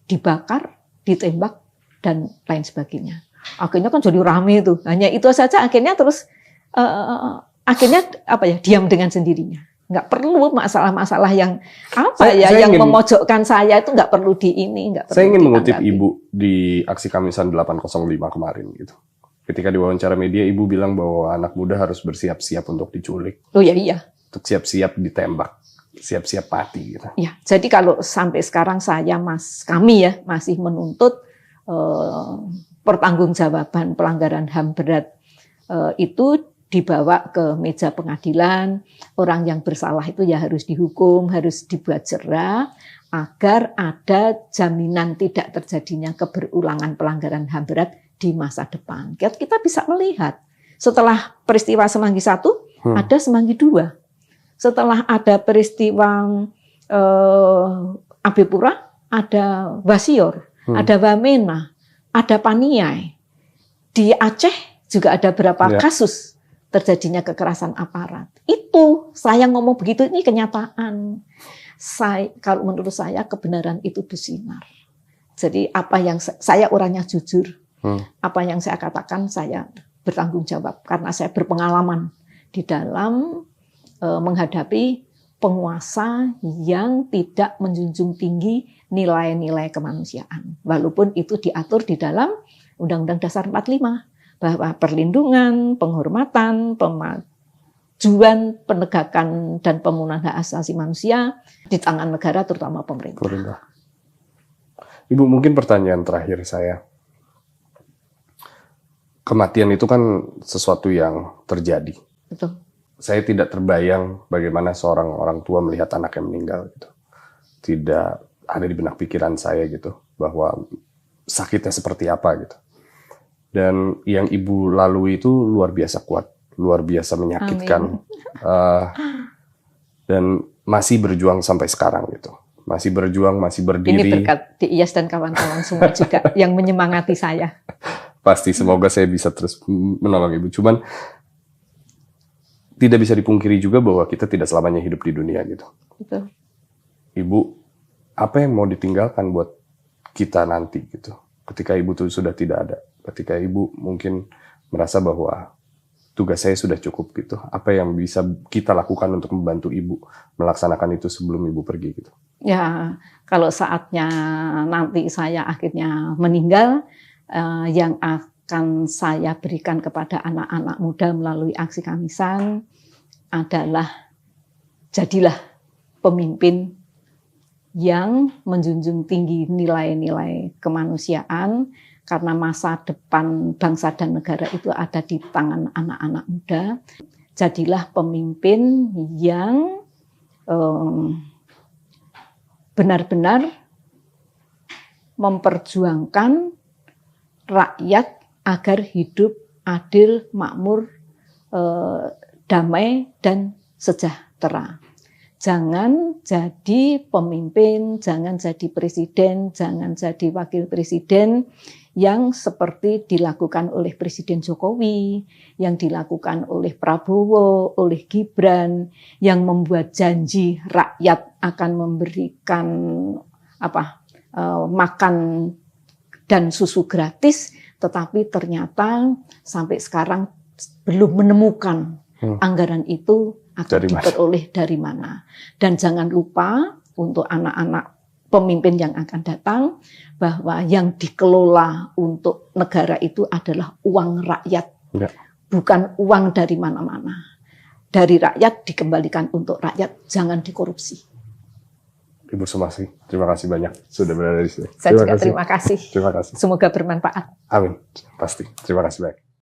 dibakar, ditembak, dan lain sebagainya. Akhirnya kan jadi rame itu. Hanya itu saja akhirnya terus diam dengan sendirinya. Nggak perlu masalah-masalah yang yang memojokkan saya itu nggak perlu Saya ingin mengutip Ibu di aksi Kamisan 805 kemarin gitu. Ketika diwawancara media, Ibu bilang bahwa anak muda harus bersiap-siap untuk diculik. Oh iya. Untuk siap-siap ditembak, siap-siap mati gitu. Ya, jadi kalau sampai sekarang kami masih menuntut pertanggungjawaban pelanggaran HAM berat itu dibawa ke meja pengadilan, orang yang bersalah itu ya harus dihukum, harus dibuat jera, agar ada jaminan tidak terjadinya keberulangan pelanggaran HAM berat di masa depan. Kita bisa melihat, setelah peristiwa Semanggi 1, ada Semanggi 2. Setelah ada peristiwa Abepura, ada Wasior, ada Wamena, ada Paniai. Di Aceh juga ada beberapa kasus terjadinya kekerasan aparat. Itu saya ngomong begitu, ini kenyataan. Kalau menurut saya kebenaran itu bersinar. Jadi apa yang saya orangnya jujur, apa yang saya katakan saya bertanggung jawab karena saya berpengalaman di dalam menghadapi penguasa yang tidak menjunjung tinggi nilai-nilai kemanusiaan. Walaupun itu diatur di dalam Undang-Undang Dasar 45. Bahwa perlindungan, penghormatan, pemajuan, penegakan, dan pemenuhan hak asasi manusia di tangan negara, terutama pemerintah. Ibu, mungkin pertanyaan terakhir saya. Kematian itu kan sesuatu yang terjadi. Betul. Saya tidak terbayang bagaimana seorang orang tua melihat anaknya meninggal. Gitu. Tidak ada di benak pikiran saya gitu, bahwa sakitnya seperti apa gitu. Dan yang Ibu lalui itu luar biasa kuat, luar biasa menyakitkan, dan masih berjuang sampai sekarang gitu, masih berjuang, masih berdiri. Ini berkat Iyas dan kawan-kawan semua juga yang menyemangati saya. Pasti, semoga saya bisa terus menolong Ibu. Cuman tidak bisa dipungkiri juga bahwa kita tidak selamanya hidup di dunia gitu. Betul. Ibu, apa yang mau ditinggalkan buat kita nanti gitu? Ketika Ibu tuh sudah tidak ada. Ketika Ibu mungkin merasa bahwa tugas saya sudah cukup gitu, apa yang bisa kita lakukan untuk membantu Ibu melaksanakan itu sebelum Ibu pergi gitu? Ya, kalau saatnya nanti saya akhirnya meninggal, yang akan saya berikan kepada anak-anak muda melalui aksi Kamisan adalah jadilah pemimpin yang menjunjung tinggi nilai-nilai kemanusiaan. Karena masa depan bangsa dan negara itu ada di tangan anak-anak muda. Jadilah pemimpin yang benar-benar memperjuangkan rakyat agar hidup adil, makmur, damai, dan sejahtera. Jangan jadi pemimpin, jangan jadi presiden, jangan jadi wakil presiden yang seperti dilakukan oleh Presiden Jokowi, yang dilakukan oleh Prabowo, oleh Gibran, yang membuat janji rakyat akan memberikan makan dan susu gratis, tetapi ternyata sampai sekarang belum menemukan anggaran itu akan diperoleh dari mana. Dan jangan lupa untuk anak-anak pemimpin yang akan datang, bahwa yang dikelola untuk negara itu adalah uang rakyat, bukan uang dari mana-mana. Dari rakyat dikembalikan untuk rakyat, jangan dikorupsi. Ibu Sumarsi, terima kasih banyak sudah berada di sini. Saya juga terima kasih. Terima kasih. Semoga bermanfaat. Amin, pasti. Terima kasih banyak.